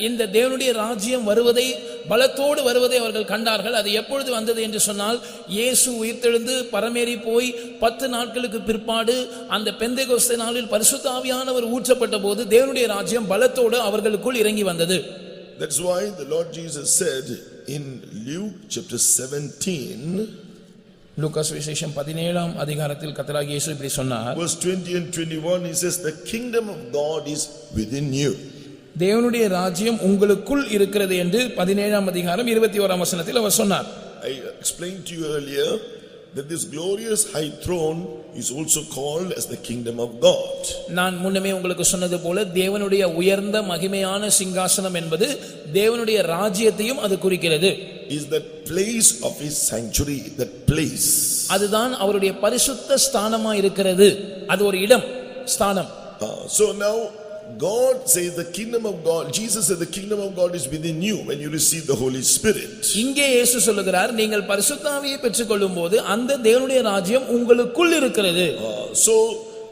இந்த தேவனுடைய ராஜ்யம் வருவதை பலத்தோடு வருவதை அவர்கள் கண்டார்கள். அது எப்பொழுது வந்தது என்று சொன்னால், இயேசு உயிர்த்தெழுந்து பரமேறி போய் 10 நாட்களுக்கு பிற்பாடு அந்த பெந்தெகோஸ்தே நாளில் பரிசுத்த ஆவியானவர் ஊற்றப்பட்ட போது தேவனுடைய ராஜ்யம் பலத்தோடு அவர்களுக்குள் இறங்கி வந்தது. That's why the Lord Jesus said in Luke chapter 17, Lucas விசேஷம் 17ஆம் அதிகாரத்தில் கர்த்தராகிய இயேசு இப்படி சொன்னார். verse 20 and 21, he says, the kingdom of God is within you. தேவனுடைய ராஜ்யம் உங்களுக்குள் இருக்கிறது என்று 17ஆம் அதிகாரம் 21ஆம் வசனத்தில் அவர் சொன்னார். I explained to you earlier that this glorious high throne is also called as the kingdom of God. நான் முன்னமே உங்களுக்கு சொன்னது போல தேவனுடைய உயர்ந்த மகிமையான சிங்காசனம் என்பது தேவனுடைய ராஜ்யத்தையும் அது குறிக்கிறது. Is that place of his sanctuary, that place. அதுதான் அவருடைய பரிசுத்த ஸ்தானமாய் இருக்கிறது. அது ஒரு இடம், ஸ்தானம். So now God says the kingdom of God, Jesus said the kingdom of God is within you when you receive the Holy Spirit. இங்கே இயேசு சொல்லுகிறார், நீங்கள் பரிசுத்த ஆவியை பெற்றுக்கொள்ளும்போது அந்த தேவனுடைய ராஜ்யம் உங்களுக்குள் இருக்கிறது. So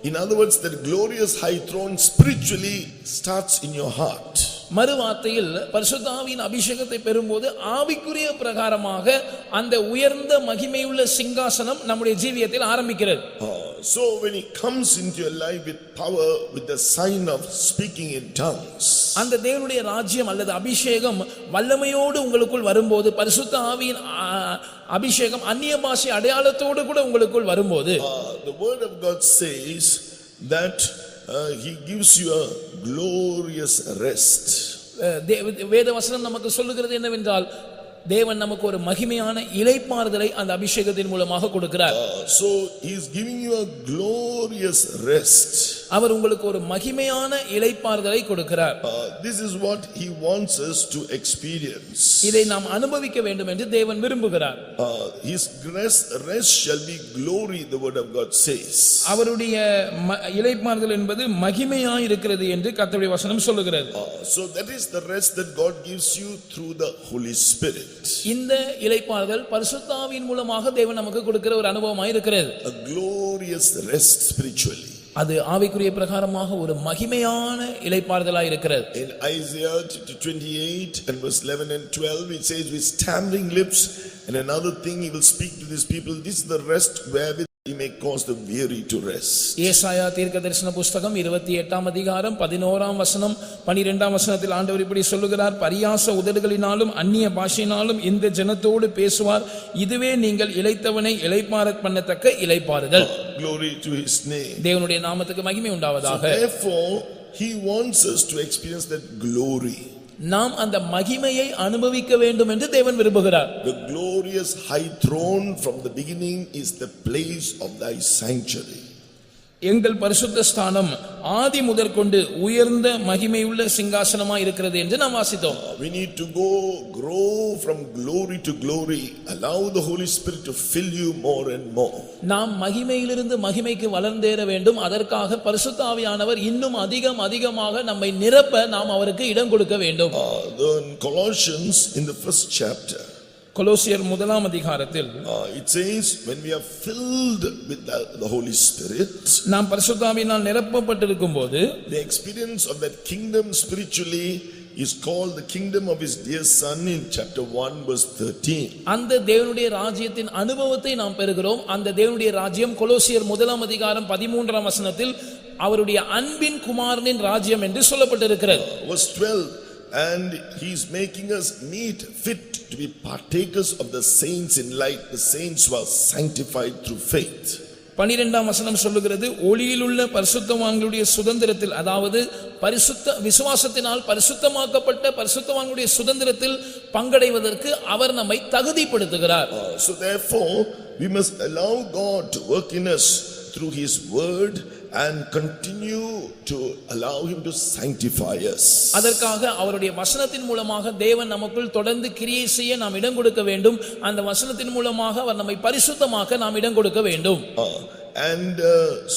in other words, that glorious high throne spiritually starts in your heart. மறு வார்த்தையில் பரிசுத்த ஆவியின் அபிஷேகத்தை பெறும்போது ஆவிக்குரிய பிரகாரமாக அந்த உயர்ந்த மகிமையுள்ள சிங்காசனம் நம்முடைய ஜீவியத்தில் ஆரம்பிக்கிறது. So when he comes into your life with power, with the sign of speaking in tongues, அந்த தேவனுடைய ராஜ்யம் அல்லது அபிஷேகம் வல்லமையோடு உங்களுக்குள் வரும்போது, பரிசுத்த ஆவியின் அபிஷேகம் அந்நிய பாஷை அடையாளத்தோடு கூட உங்களுக்குள் வரும்போது, the word of God says that he gives you a glorious rest. வேத வசனம் நமக்கு சொல்லுகிறது என்னவென்றால், தேவன் நமக்கு ஒரு மகிமையான இளைப்பாறுதலை அந்த அபிஷேகத்தின் மூலமாக கொடுக்கிறார். So he is giving you a glorious rest. அவர் உங்களுக்கு ஒரு மகிமையான இளைப்பாறுதலை கொடுக்கிறார். This is what he wants us to experience. இதை நாம் அனுபவிக்க வேண்டும் என்று தேவன் விரும்புகிறார். His rest shall be glory, the word of God says. அவருடைய இளைப்பாறுதல் என்பது மகிமையாய் இருக்கிறது என்று கர்த்தருடைய வசனம் சொல்லுகிறது. So that is the rest that God gives you through the Holy Spirit. இந்த இளைப்பாறுதல் பரிசுத்த ஆவியின் மூலமாக தேவன் நமக்கு கொடுக்கிற ஒரு அனுபவமாய் இருக்கிறது. A glorious rest spiritually. அது ஆவிக்குரிய பிரகாரமாக ஒரு மகிமையான இளைப்பாறுதலாய் இருக்கிறது. In Isaiah 28 and verse 11 and 12, it says, with stammering lips and another thing he will speak to these people. This is the rest wherewith He may cause the weary to rest. ஏசாயா தீர்க்கதரிசன புஸ்தகம் 28ஆம் அதிகாரம் 11ஆம் வசனம் 12ஆம் வசனத்தில் ஆண்டவர் இப்படி சொல்லுகிறார், பரியாச உதடுகளினாலும் அந்நிய பாஷையினாலும் இந்த ஜனத்தோடு பேசுவார், இதுவே நீங்கள் இளைத்தவனை இளைப்பாற பண்ணத்தக்க இளைப்பாறுதல். Glory to his name. தேவனுடைய நாமத்துக்கு மகிமை உண்டாவதாக. Therefore he wants us to experience that glory. நாம் அந்த மகிமையை அனுபவிக்க வேண்டும் என்று தேவன் விரும்புகிறார். The glorious high throne from the beginning is the place of thy sanctuary. எங்கள் பரிசுத்த ஸ்தானம் ஆதி முதற்கொண்டு உயர்ந்த மகிமையுள்ள சிங்காசனமாய் இருக்கிறது என்று நாம் வாசித்தோம். We need to grow from glory to glory. Allow the Holy Spirit to fill you more and more. நாம் மகிமையிலிருந்து மகிமைக்கு வளர்ந்தேற வேண்டும். அதற்காக பரிசுத்த ஆவியானவர் இன்னும் அதிகமாக நம்மை நிரப்ப நாம் அவருக்கு இடம் கொடுக்க வேண்டும். In Colossians in the first chapter, கொலோசியர் 1ஆம் அதிகாரத்தில் it says when we are filled with the Holy Spirit, நாம் பரிசுத்த ஆவியினால் நிரப்பப்பட்டிருக்கும்போது the experience of that kingdom spiritually is called the kingdom of his dear son in chapter 1 verse 13. அந்த தேவனுடைய ராஜ்யத்தின் அனுபவத்தை நாம் பெறுகிறோம். அந்த தேவனுடைய ராஜ்யம் கொலோசியர் 1ஆம் அதிகாரம் 13ஆம் வசனத்தில் அவருடைய அன்பின் குமாரனின் ராஜ்யம் என்று சொல்லப்பட்டிருக்கிறது. Verse 12, and he is making us meet fit to be partakers of the saints in light, the saints who are sanctified through faith. 12ஆம் வசனம் சொல்லுகிறது, ஒளியிலுள்ள பரிசுத்தவான்களுடைய சுதந்திரத்தில், அதாவது பரிசுத்த விசுவாசத்தினால் பரிசுத்தமாக்கப்பட்ட பரிசுத்தவான்களுடைய சுதந்திரத்தில் பங்கடைவதற்கு அவர் நம்மை தகுதிப்படுத்துகிறார். So therefore we must allow God to work in us through his word and continue to allow him to sanctify us. அதற்காக அவருடைய வசனத்தின் மூலமாக தேவன் நமக்குள் தொடர்ந்து கிரியை செய்ய நாம் இடம் கொடுக்க வேண்டும். அந்த வசனத்தின் மூலமாக அவர் நம்மை பரிசுத்தமாக்க நாம் இடம் கொடுக்க வேண்டும்.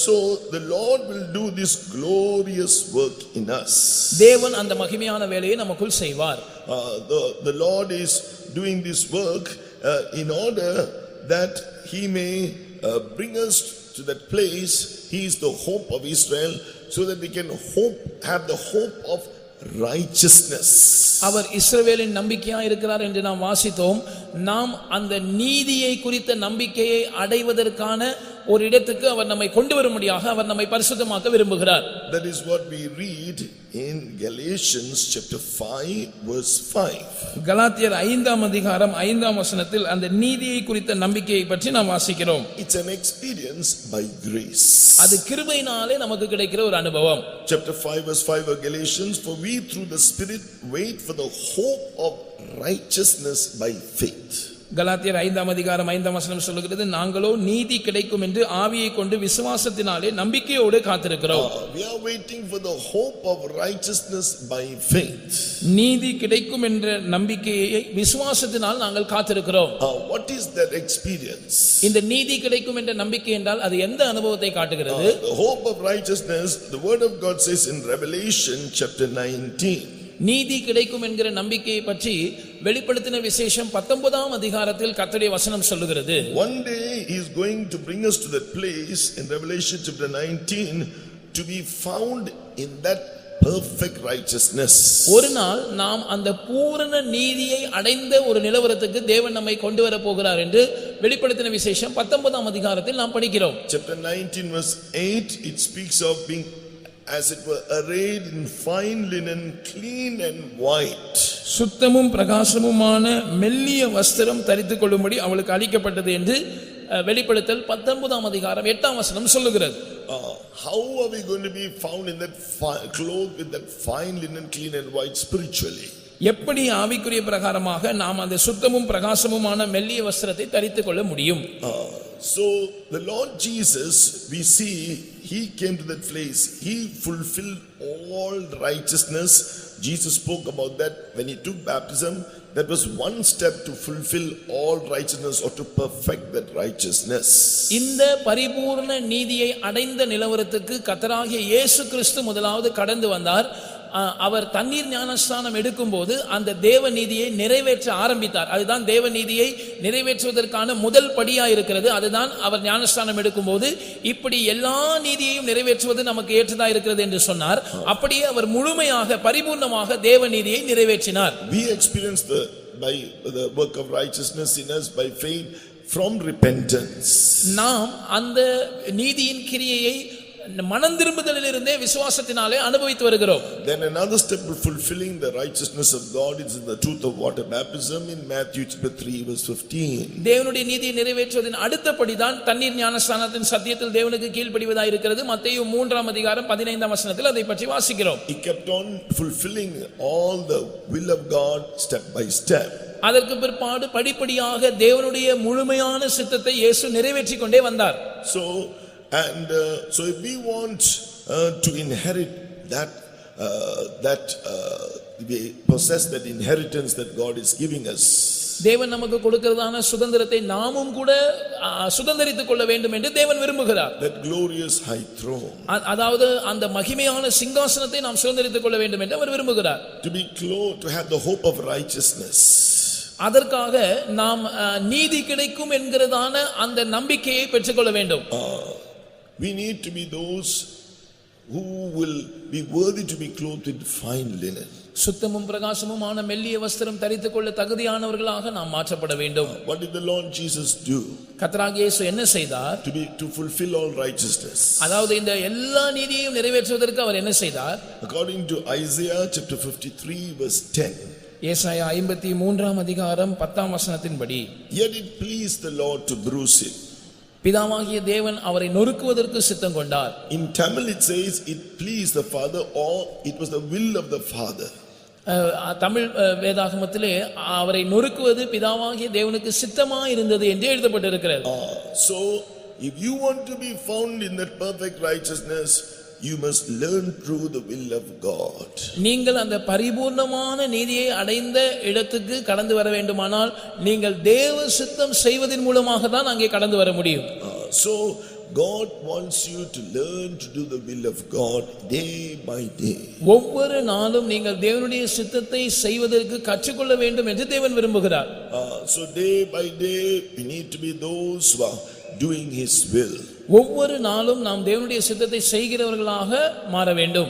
So the Lord will do this glorious work in us. தேவன் அந்த மகிமையான வேலையை நமக்குள் செய்வார். The Lord is doing this work in order that he may bring us to that place. He is the hope of Israel, so that we can have the hope of righteousness. அவர் இஸ்ரவேலின் நம்பிக்கையாய் இருக்கிறார் என்று நாம் வாசித்தோம். நாம் அந்த நீதியை குறித்த நம்பிக்கையை அடைவதற்கான ஒரு இடத்துக்கு அவர் நம்மை கொண்டு வரும்படியாக அவர் நம்மை பரிசுத்தமாக்க விரும்புகிறார். That is what we read in Galatians chapter 5 verse 5. கலாத்தியர் 5ஆம் அதிகாரம் 5ஆம் வசனத்தில் அந்த நீதியை குறித்த நம்பிக்கையை பற்றி நாம் வாசிக்கிறோம். It's an experience by grace. அது கிருபையினாலே நமக்கு கிடைக்கிற ஒரு அனுபவம். Chapter 5 verse 5 of Galatians, for we through the Spirit wait for the hope of righteousness by faith. கலாத்தியர் 5ஆம் அதிகாரம் 5ஆம் வசனம் சொல்லுகிறது, நாங்களோ நீதி கிடைக்கும் என்று ஆவியை கொண்டு விசுவாசத்தினாலே நம்பிக்கையோடு காத்திருக்கிறோம். We are waiting for the hope of righteousness by faith. நீதி கிடைக்கும் என்ற நம்பிக்கையை விசுவாசத்தினால் நாங்கள் காத்திருக்கிறோம். What is that experience? இந்த நீதி கிடைக்கும் என்ற நம்பிக்கை என்றால் அது எந்த அனுபவத்தை காட்டுகிறது? The hope of righteousness, the word of God says in Revelation chapter 19. நீதி கிடைக்கும் என்கிற நம்பிக்கையை பற்றி வெளிப்படுத்தின விசேஷம் 19ஆம் அதிகாரத்தில் கர்த்தருடைய வசனம் சொல்லுகிறது. One day he is going to bring us to that place in Revelation chapter 19 to be found in that perfect righteousness. ஒரு நாள் நாம் அந்த பூரண நீதியை அடைந்த ஒரு நிலவரத்துக்கு தேவன் நம்மை கொண்டு வர போகிறார் என்று வெளிப்படுத்தின விசேஷம் 19ஆம் அதிகாரத்தில் நாம் படிக்கிறோம். Chapter 19 verse 8, it speaks of being as it were arrayed in fine linen, clean and white. சுத்தமும் பிரகாசமுமான மெல்லிய வஸ்திரம் தரித்துக் கொள்ளும்படி அவளுக்கு அளிக்கப்பட்டது என்று வெளிப்படுத்தல் 19ஆம் அதிகாரம் 8ஆம் வசனம் சொல்லுகிறது. How are we going to be found in that clothed with that fine linen, clean and white spiritually? எப்படி ஆவிக்குரிய பிரகாரமாக நாம் அந்த சுத்தமும் பிரகாசமுமான மெல்லிய வஸ்திரத்தை தரித்துக் கொள்ள முடியும்? So the Lord Jesus, we see he came to that place. He fulfilled all righteousness. Jesus spoke about that when he took baptism. That was one step to fulfill all righteousness or to perfect that righteousness. இந்த பரிபூர்ண நீதியை அடைந்த நிலவரத்துக்கு கர்த்தராகிய இயேசு கிறிஸ்து முதலாவது கடந்து வந்தார். அவர் தண்ணீர் ஞானஸ்நானம் எடுக்கும்போது அந்த தேவ நீதியை நிறைவேற்ற ஆரம்பித்தார். அதுதான் தேவ நீதியை நிறைவேற்றுவதற்கான முதல் படியா இருக்கிறது. அதுதான் அவர் ஞானஸ்நானம் எடுக்கும்போது இப்படி எல்லா நீதியையும் நிறைவேற்றுவது நமக்கு ஏற்றதா இருக்கிறது என்று சொன்னார். அப்படியே அவர் முழுமையாக பரிபூர்ணமாக தேவ நீதியை நிறைவேற்றினார். We experience by the work of righteousness in us by faith from repentance. நாம் அந்த நீதியின் கிரியையை மனம் திரும்புதலிலிருந்தே விசுவாசத்தினாலே அனுபவித்து வருகிறோம். Then another step of fulfilling the righteousness of God is in the truth of water baptism in Matthew chapter 3 verse 15. தேவனுடைய நீதியை நிறைவேற்றுவதன் அடுத்தபடிதான் தண்ணீர் ஞானஸ்நானத்தின் சத்தியத்தில் தேவனுக்கு கீழ்ப்படிவதாய் இருக்கிறது. மத்தேயு 3ஆம் அதிகாரம் 15ஆம் வசனத்தில் அதை பற்றி வாசிக்கிறோம். He kept on fulfilling all the will of God step by step. அதற்கு பிற்பாடு படிப்படியாக தேவனுடைய முழுமையான சித்தத்தை இயேசு நிறைவேற்றிக் கொண்டே வந்தார். So if we want to inherit that we possess that inheritance that God is giving us, தேவன் நமக்கு கொடுக்கிறதான சுதந்திரத்தை நாமும் கூட சுதந்தரித்துக் கொள்ள வேண்டும் என்று தேவன் விரும்புகிறார். that glorious high throne, அதாவது அந்த மகிமையான சிங்காசனத்தை நாம் சுதந்தரித்துக் கொள்ள வேண்டும் என்று அவர் விரும்புகிறார். to be clothed, to have the hope of righteousness. அதற்காக நாம் நீதி கிடைக்கும் என்கிறதான அந்த நம்பிக்கையை பெற்றுக்கொள்ள வேண்டும். We need to be those who will be worthy to be clothed in fine linen. சுத்தமும் பிரகாசமுமான மெல்லிய வஸ்திரம் தரித்துக் கொள்ள தகுதியானவர்களாக நாம் மாற்றப்பட வேண்டும். What did the Lord Jesus do? கர்த்தராகிய இயேசு என்ன செய்தார்? To fulfill all righteousness. அதாவது இந்த எல்லா நீதியையும் நிறைவேற்றுவதற்கு அவர் என்ன செய்தார்? According to Isaiah chapter 53 verse 10. ஏசாயா 53ஆம் அதிகாரம் 10ஆம் வசனத்தின்படி, Yet it pleased the Lord to bruise him. பிதாவாகிய தேவன் அவரை நொறுக்குவதற்கு சித்தம் கொண்டார். In Tamil it says it pleased the Father, or it was the will of the Father. Tamil வேதாகமத்திலே அவரை நொறுக்குவது பிதாவாகிய தேவனுக்கு சித்தமாய் இருந்தது என்று எழுதப்பட்டிருக்கிறது. So if you want to be found in that perfect righteousness, you must learn through the will of God. நீங்கள் அந்த பரிபூர்ணமான நீதியை அடைந்த இடத்துக்கு கடந்து வர வேண்டுமானால் நீங்கள் தேவ சித்தம் செய்வதன் மூலமாக தான் அங்கே கடந்து வர முடியும். So God wants you to learn to do the will of God day by day. ஒவ்வொரு நாளும் நீங்கள் தேவனுடைய சித்தத்தை செய்வதற்கு கற்றுக்கொள்ள வேண்டும் என்று தேவன் விரும்புகிறார். So day by day we need to be those who are doing his will. ஒவ்வொரு நாளும் நாம் தேவனுடைய சித்தத்தை செய்கிறவர்களாக மாற வேண்டும்.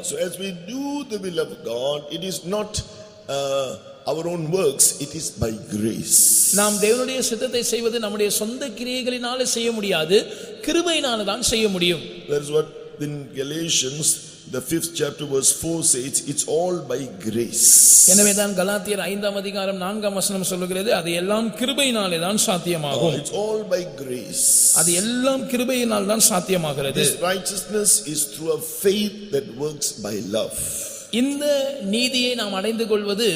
So as we do the will of God, it is not our own works, it is by grace. நாம் தேவனுடைய சித்தத்தை செய்வது நம்முடைய சொந்த கிரியைகளினால செய்ய முடியாது, கிருபையினால தான் செய்ய முடியும். That is what in Galatians the 5th chapter verse 4 says, it's all by grace. எனவேதான் கலாத்தியர் 5ஆம் அதிகாரம் 4ஆம் வசனம் சொல்லுகிறது, அது எல்லாம் கிருபையினாலே தான் சாத்தியமாகும். It's all by grace. அது எல்லாம் கிருபையினால் தான் சாத்தியமாகிறது. This righteousness is through a faith that works by love. இந்த நீதியை நாம் அடைந்து கொள்வது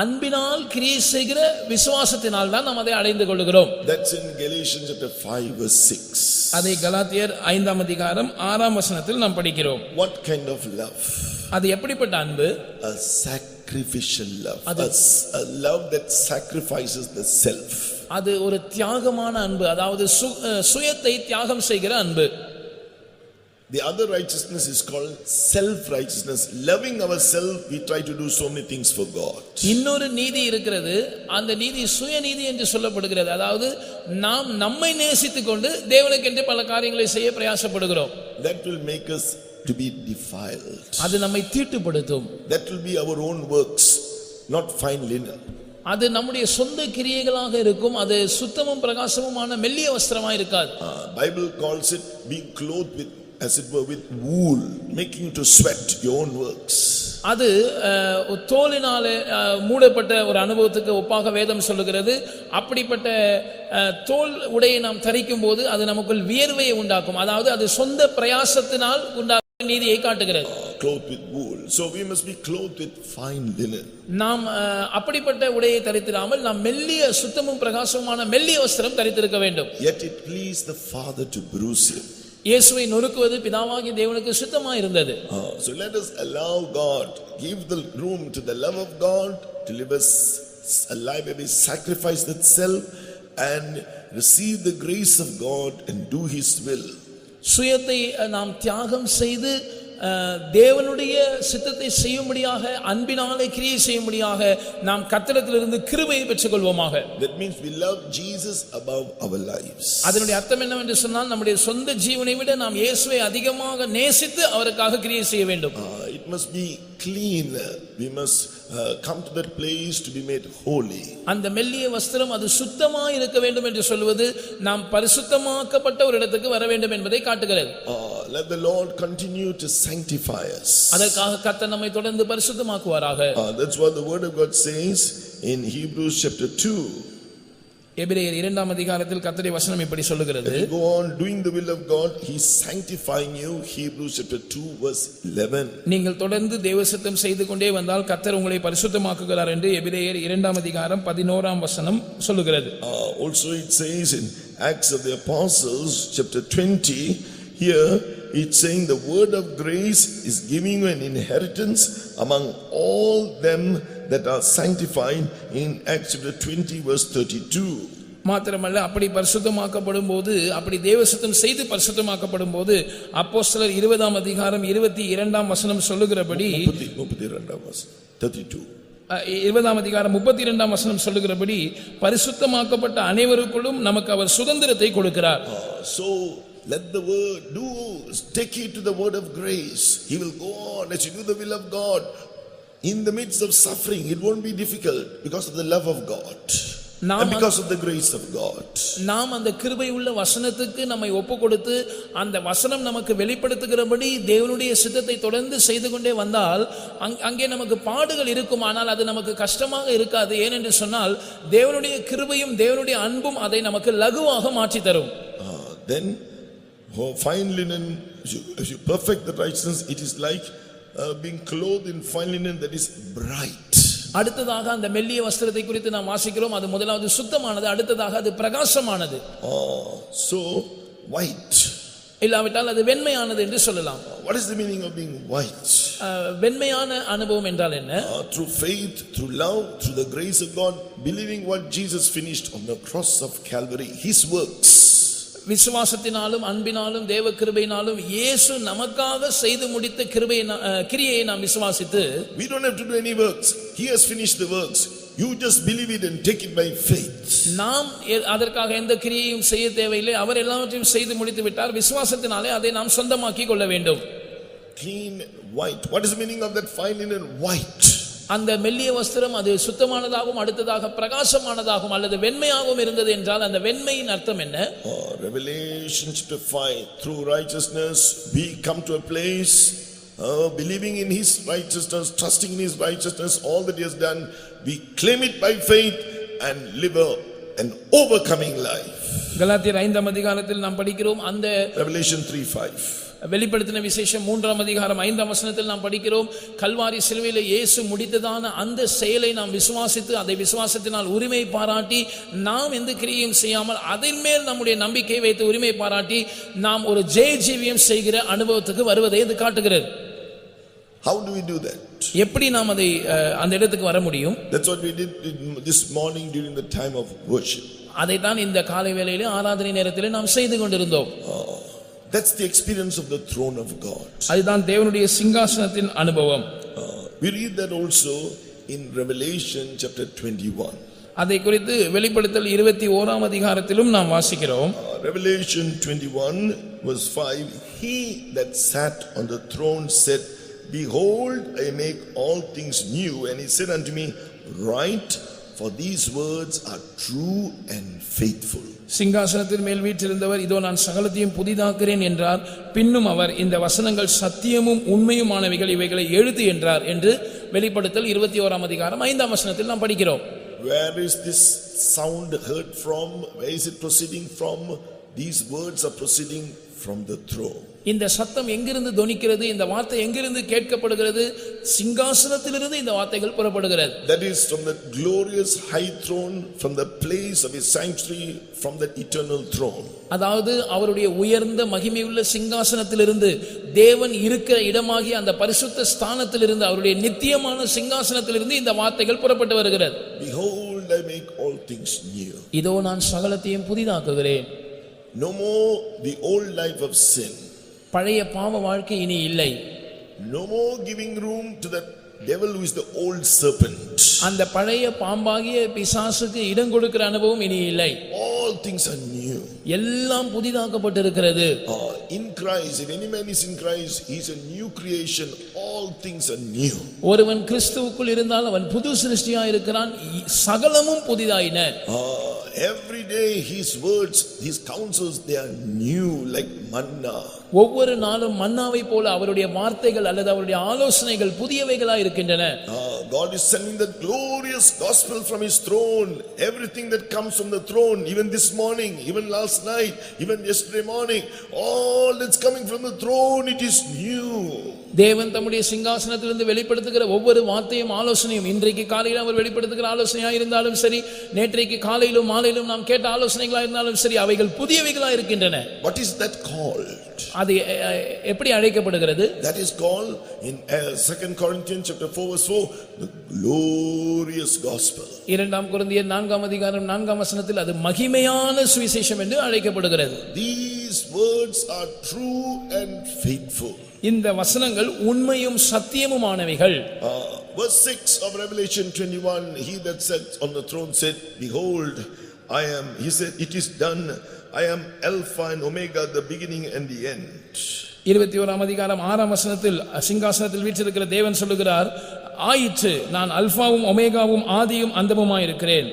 அன்பினால் கிரியை செய்கிற விசுவாசத்தினால் தான் நாம் அதை அடைந்து கொள்கிறோம். That's in Galatians chapter 5 verse 6. அதை கலாத்தியர் 5ஆம் அதிகாரம் 6ஆம் வசனத்தில் நாம் படிக்கிறோம். What kind of love? அது எப்படிப்பட்ட அன்பு? A sacrificial love. A love that sacrifices the self. அது ஒரு தியாகமான அன்பு, அதாவது சுயத்தை தியாகம் செய்கிற அன்பு. The other righteousness is called self-righteousness. Loving ourselves, we try to do so many things for God. இன்னொரு நீதி இருக்கிறது, அந்த நீதி சுயநீதி என்று சொல்லப்படுகிறது. அதாவது நாம் நம்மை நேசித்துக் கொண்டு தேவனுக்கென்று பல காரியங்களை செய்ய பிரயாசப்படுகிறோம். That will make us to be defiled. அது நம்மை தீட்டுப்படுத்தும். That will be our own works, not fine linen. அது நம்முடைய சொந்த கிரியைகளாக இருக்கும். அது சுத்தமும் பிரகாசமுமான மெல்லிய வஸ்திரமா இருக்காது. Bible calls it being clothed with, as it were, with wool, making you to sweat your own works. அது தோலினாலே மூடப்பட்ட ஒரு அனுபவத்துக்கு ஒப்பாக வேதம் சொல்லுகிறது. அப்படிப்பட்ட தோல் உடையை நாம் தரிக்கும் போது அது நமக்குள் வியர்வையை உண்டாக்கும். அதாவது அது சொந்த பிரயாசத்தினால் உண்டாகும் நீதியை காட்டுகிறது. Clothed with wool. So we must be clothed with fine linen. நாம் அப்படிப்பட்ட உடையை தரித்திராமல் நாம் மெல்லிய சுத்தமும் பிரகாசமுமான மெல்லிய வஸ்திரம் தரித்திருக்க வேண்டும். Yet it pleased the Father to bruise him. இயேசுவை நொறுக்குவது பிதாவாகிய தேவனுக்கு சித்தமாக இருந்தது. So let us allow God, give the room to the love of God to live a life where we sacrifice that self and receive the grace of God and do his will. சுயத்தை நாம் தியாகம் செய்து தேவனுடைய சித்தத்தை செய்யும்படியாக அன்பினாலே கிரியை செய்யும்படியாக நாம் கர்த்தரிடத்திலிருந்து கிருபையை பெற்றுக்கொள்வோமாக. That means we love Jesus above our lives. அதனுடைய அர்த்தம் என்னவென்று சொன்னால் நம்முடைய சொந்த ஜீவனை விட நாம் இயேசுவை அதிகமாக நேசித்து அவருக்காக கிரியை செய்ய வேண்டும். It must be clean. We must come to that place to be made holy. அந்த மெல்லிய வஸ்திரம் அது சுத்தமாய் இருக்க வேண்டும் என்று சொல்வது நாம் பரிசுத்தமாக்கப்பட்ட ஒரு இடத்துக்கு வர வேண்டும் என்பதை காட்டுகிறது. Let the Lord continue to sanctify us. அதற்காக கர்த்தர் நம்மை தொடர்ந்து பரிசுத்தமாக்குவாராக. That's what the word of God says in Hebrews chapter 2. எபிரேயர் 2ஆம் அதிகாரத்தில் கர்த்தருடைய வசனம் இப்படி சொல்லுகிறது. Go on doing the will of God, he is sanctifying you. Hebrews chapter 2 verse 11. நீங்கள் தொடர்ந்து தேவ சித்தம் செய்து கொண்டே வந்தால் கர்த்தர் உங்களை பரிசுத்தமாக்குகிறார் என்று எபிரேயர் 2ஆம் அதிகாரம் 11ஆம் வசனம் சொல்லுகிறது. Also it says in Acts of the Apostles chapter 20, here it's saying the word of grace is giving you an inheritance among all them that are sanctified in Acts chapter 20 verse 32. மாத்திரமல்ல அப்படி பரிசுத்தமாக்கப்படும் போது அப்படி தேவ சித்தம் செய்து பரிசுத்தமாக்கப்படும் போது அப்போஸ்தலர் 20ஆம் அதிகாரம் 22ஆம் வசனம் சொல்லுகிறபடி 32ஆம் வசனம் 32 20ஆம் அதிகாரம் 32ஆம் வசனம் சொல்லுகிறபடி பரிசுத்தமாக்கப்பட்ட அனைவருக்குள்ளும் நமக்கு அவர் சுதந்திரத்தை கொடுக்கிறார். So let the word take heed to the word of grace. He will go on as you do the will of God. In the midst of suffering, it won't be difficult because of the love of God and because of the grace of God. நாம் அந்த கிருபை உள்ள வசனத்துக்கு நம்மை ஒப்புக்கொடுத்து அந்த வசனம் நமக்கு வெளிப்படுத்துகிறபடி தேவனுடைய சித்தத்தை தொடர்ந்து செய்து கொண்டே வந்தால் அங்கே நமக்கு பாடுகள் இருக்கும், ஆனால் அது நமக்கு கஷ்டமாக இருக்காது. ஏனென்று சொன்னால் தேவனுடைய கிருபையும் தேவனுடைய அன்பும் அதை நமக்கு லகுவாக மாற்றி தரும். Then fine linen, if you perfect the righteousness, it is like being clothed in fine linen that is bright. அடுத்ததாக அந்த மெல்லிய வஸ்திரத்தை குறித்து நாம் வாசிக்கிறோம். அது முதலாவது சுத்தமானது, அடுத்ததாக அது பிரகாசமானது. So white, இல்லாவிட்டால் அது வெண்மையானது என்று சொல்லலாம். What is the meaning of being white? வெண்மையான அனுபவம் என்றால் என்ன? Through faith, through love, through the grace of God, believing what Jesus finished on the cross of Calvary, his works. விசுவாசத்தினாலும் அன்பினாலும் தேவ கிருபையினாலும் இயேசு நமக்காக செய்து முடித்த கிரியையை நாம் விசுவாசித்து, we don't have to do any works, he has finished the works, you just believe it and take it by faith. நாம் அதற்காக எந்த கிரியையும் செய்ய தேவையில்லை, அவர் எல்லாவற்றையும் செய்து முடித்து விட்டார். விசுவாசத்தினாலே அதை நாம் சொந்தமாக்கி கொள்ள வேண்டும். Clean white, what is the meaning of that fine linen white? அந்த மெல்லிய வஸ்திரம் அது சுத்தமானதாகவும் அடுத்ததாக பிரகாசமானதாகவும் அல்லது வெண்மையாகவும் இருந்தது என்றால் அந்த வெண்மையின் அர்த்தம் என்ன? Revelation chapter 5, through righteousness we come to a place believing in his righteousness, trusting in his righteousness, all that he has done, we claim it by faith and live an overcoming life. கலாத்தியர் 5ஆம் அதிகாரத்தில் நாம் படிக்கிறோம். அந்த Revelation 3:5 வெளிப்படுத்தின விசேஷம் 3ஆம் அதிகாரம் 5ஆம் வசனத்தில் நாம் படிக்கிறோம். கல்வாரி சிலுவையில் இயேசு முடித்ததான அந்த செயலை நாம் விசுவாசித்து அதை விசுவாசத்தினால் உரிமை பாராட்டி நாம் எந்த கிரியையும் செய்யாமல் அதன் மேல் நம்முடைய நம்பிக்கையை வைத்து உரிமை பாராட்டி நாம் ஒரு ஜெயஜீவியம் செய்கிற அனுபவத்துக்கு வருவதை இது காட்டுகிறது. How do we do that? எப்படி நாம் அதை அந்த இடத்துக்கு வர முடியும்? That's what we did this morning during the time of worship. அதைத்தான் இந்த காலை வேளையிலே ஆராதனை நேரத்திலே நாம் செய்து கொண்டிருந்தோம். That's the experience of the throne of God. அதுதான் தேவனுடைய சிங்காசனத்தின் அனுபவம். We read that also in Revelation chapter 21. அதை குறித்து வெளிப்படுத்தல் 21ஆம் அதிகாரத்திலும் நாம் வாசிக்கிறோம். Revelation 21 verse 5, he that sat on the throne said, behold, I make all things new, and he said unto me, write, for these words are true and faithful. சிங்காசனத்தின் மேல் வீற்றிருந்தவர் இதோ நான் சகலத்தையும் புதிதாக்குறேன் என்றார். பின்னும் அவர் இந்த வசனங்கள் சத்தியமும் உண்மையுமானவைகள், இவைகளை எழுது என்றார் என்று வெளிப்படுத்தல் 21ஆம் அதிகாரம் 5ஆம் வசனத்தில் நாம் படிக்கிறோம். Where is this sound heard from? Where is it proceeding from? These words are proceeding from the throne. இந்த சத்தம் எங்கிருந்து தொனிக்கிறது? இந்த வார்த்தை எங்கிருந்து கேட்கப்படுகிறது? சிங்காசனத்திலிருந்து இந்த வார்த்தைகள் புறப்படுகிறது. That is from the glorious high throne, from the place of his sanctuary, from that eternal throne. அதாவது அவருடைய உயர்ந்த மகிமையுள்ள சிங்காசனத்திலிருந்து, தேவன் இருக்கிற இடமாகிய அந்த பரிசுத்த ஸ்தானத்திலிருந்து, அவருடைய நித்தியமான சிங்காசனத்திலிருந்து இந்த வார்த்தைகள் புறப்பட்டு வருகிறது. Behold, I make all things new. இதோ நான் சகலத்தையும் புதிதாக்குகிறேன். No more the old life of sin. பழைய பாவ வாழ்க்கை இனி இல்லை. No more giving room to that devil who is the old serpent. அந்த பழைய பாம்பாகிய பிசாசுக்கு இடம் கொடுக்கிற அனுபவம் இனி இல்லை. All things are new. எல்லாம் புதிதாக்கப்பட்டிருக்கிறது. In Christ, if any man is in Christ, he is a new creation. All all things are new. ஒருவன் கிறிஸ்துவுக்குள் இருந்தால் அவன் புது சிருஷ்டியா இருக்கிறான், சகலமும் புதிதாயின. Every day his words, his counsels, they are new like manna. ஒவ்வொரு நாளும் மன்னாவை போல அவருடைய வார்த்தைகள் அல்லது அவருடைய ஆலோசனைகள் புதியவைகளாய் இருக்கின்றன. God is sending the glorious gospel from his throne. Everything that comes from the throne, even this morning, even last night, even yesterday morning, all that's coming from the throne, it is new. தேவன் தம்முடைய சிங்காசனத்திலிருந்து வெளிப்படுத்துகிற ஒவ்வொரு வார்த்தையும் ஆலோசனையும் இன்றைக்கு காலையில் அவர் வெளிப்படுத்துகிற ஆலோசனையா இருந்தாலும் சரி, நேற்றைக்கு காலையிலும் மாலையிலும் நாம் கேட்ட ஆலோசனைகளா இருந்தாலும் சரி, அவைகள் புதியவைகளா இருக்கின்றன. What is that called? அது எப்படி அழைக்கப்படுகிறது? That is called in 2 Corinthians chapter 4 verse 4 the glorious gospel. 2 கொரிந்தியர் 4 அதிகாரம் 4 வசனத்தில் அது மகிமையான சுவிசேஷம் என்று அழைக்கப்படுகிறது. These words are true and faithful. இந்த வசனங்கள் உண்மையும் சத்தியமுமானவைகள். Verse 6 of Revelation 21, he that sat on the throne said, behold, I am, he said, it is done. I am Alpha and Omega, the beginning and the end. 21 அதிகாரம் 6 வசனத்தில் சிங்காசனத்தில் வீற்றிருக்கிற தேவன் சொல்லுகிறார், ஆயிற்று, நான் அல்பாவும் ஒமேகாவும் ஆதியும் அந்தமுமாய் இருக்கிறேன்.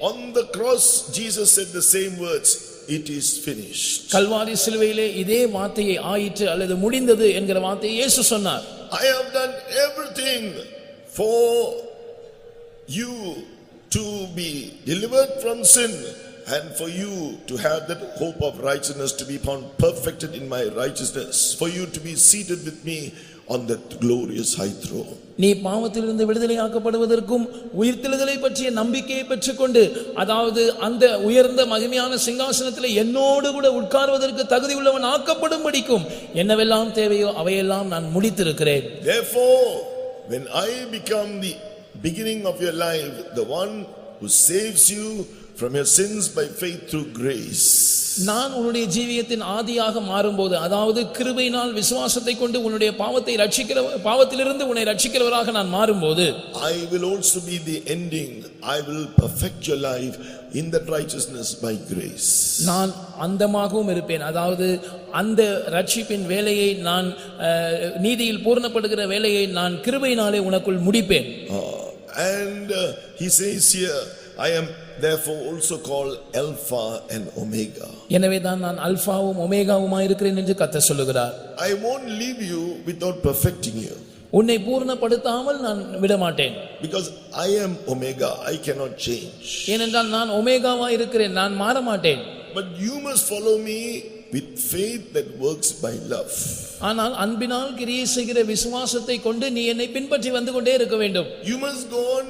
On the cross Jesus said the same words, it is finished. Kalvari சிலுவையிலே இதே வார்த்தையை ஆயிற்று அல்லது முடிந்தது என்கிற வார்த்தையை இயேசு சொன்னார். I have done everything for you to be delivered from sin and for you to have that hope of righteousness, to be found perfected in my righteousness, for you to be seated with me on that glorious high throne. நீ பாவத்திலிருந்து விடுதலையாக்கப்படுவதற்கும் உயிர்த்தெழுதலை பற்றிய நம்பிக்கையை பெற்றுக்கொண்டு, அதாவது அந்த உயர்ந்த மகிமையான சிங்காசனத்தில் என்னோடு கூட உட்கார்வதற்கு தகுதி உள்ளவன் ஆக்கப்படும்படிக்கும் என்னவெல்லாம் தேவையோ அவையெல்லாம் நான் முடித்திருக்கிறேன். Therefore, when I become the beginning of your life, the one who saves you from your sins by faith through grace, நான் உன்னுடைய ஜீவியத்தின் ஆதியாக மாறும்போது, அதாவது கிருபையினால் விசுவாசத்தை கொண்டு உன்னுடைய பாவத்திலிருந்து உன்னை ரட்சிக்கிறவராக நான் மாறும்போது, I will also be the ending. I will perfect your life in that righteousness by grace. நான் அந்தமாகவும் இருப்பேன், அதாவது அந்த ரட்சிப்பின் வேலையை நான் நீதியில் பூர்ணப்படுகிற வேலையை நான் கிருபையினாலே உனக்குள் முடிப்பேன். And he says here, I am therefore also called Alpha and Omega. எனவே தான் நான் அல்பாவும் ஒமேகாவுமாய் இருக்கிறேன் என்று கர்த்தர் சொல்லுகிறார். I won't leave you without perfecting you. உன்னை பூர்ணப்படுத்தாமல் நான் விட மாட்டேன். Because I am Omega, I cannot change. ஏனென்றால் நான் ஒமேகாவாய் இருக்கிறேன், நான் மாற மாட்டேன். But you must follow me with faith that works by love. ஆனால் அன்பினால் கிரியை செய்கிற விசுவாசத்தை கொண்டு நீ என்னை பின்பற்றி வந்து கொண்டே இருக்க வேண்டும். You must go on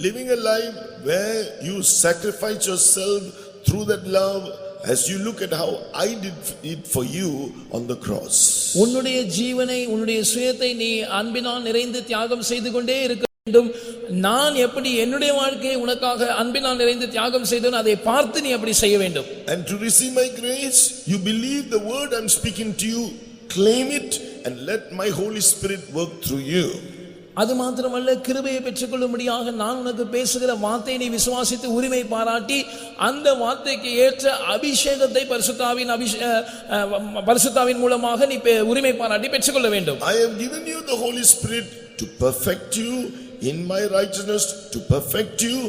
living a life where you sacrifice yourself through that love, as you look at how I did it for you on the cross. உன்னுடைய ஜீவனை, உன்னுடைய சுயத்தை நீ அன்பினால் நிறைந்து தியாகம் செய்து கொண்டே இருக்க வேண்டும். நான் எப்படி என்னுடைய வாழ்க்கையை உனக்காக அன்பினால் நிறைந்து தியாகம் செய்தேன், அதை பார்த்து நீ அப்படி செய்ய வேண்டும். And to receive my grace, you believe the word I'm speaking to you, claim it and let my Holy Spirit work through you. அது மாத்திரமல்ல, கிருபையை பெற்றுக்கொள்ளும்படியாக நான் உனக்கு பேசுகிற வார்த்தையை நீ விசுவாசித்து உரிமை பாராட்டி அந்த வார்த்தைக்கு ஏற்ற அபிஷேகத்தை பரிசுத்தாவின் மூலமாக நீ உரிமை பாராட்டி பெற்றுக்கொள்ள வேண்டும். I have given you the Holy Spirit to perfect you in my righteousness, to perfect you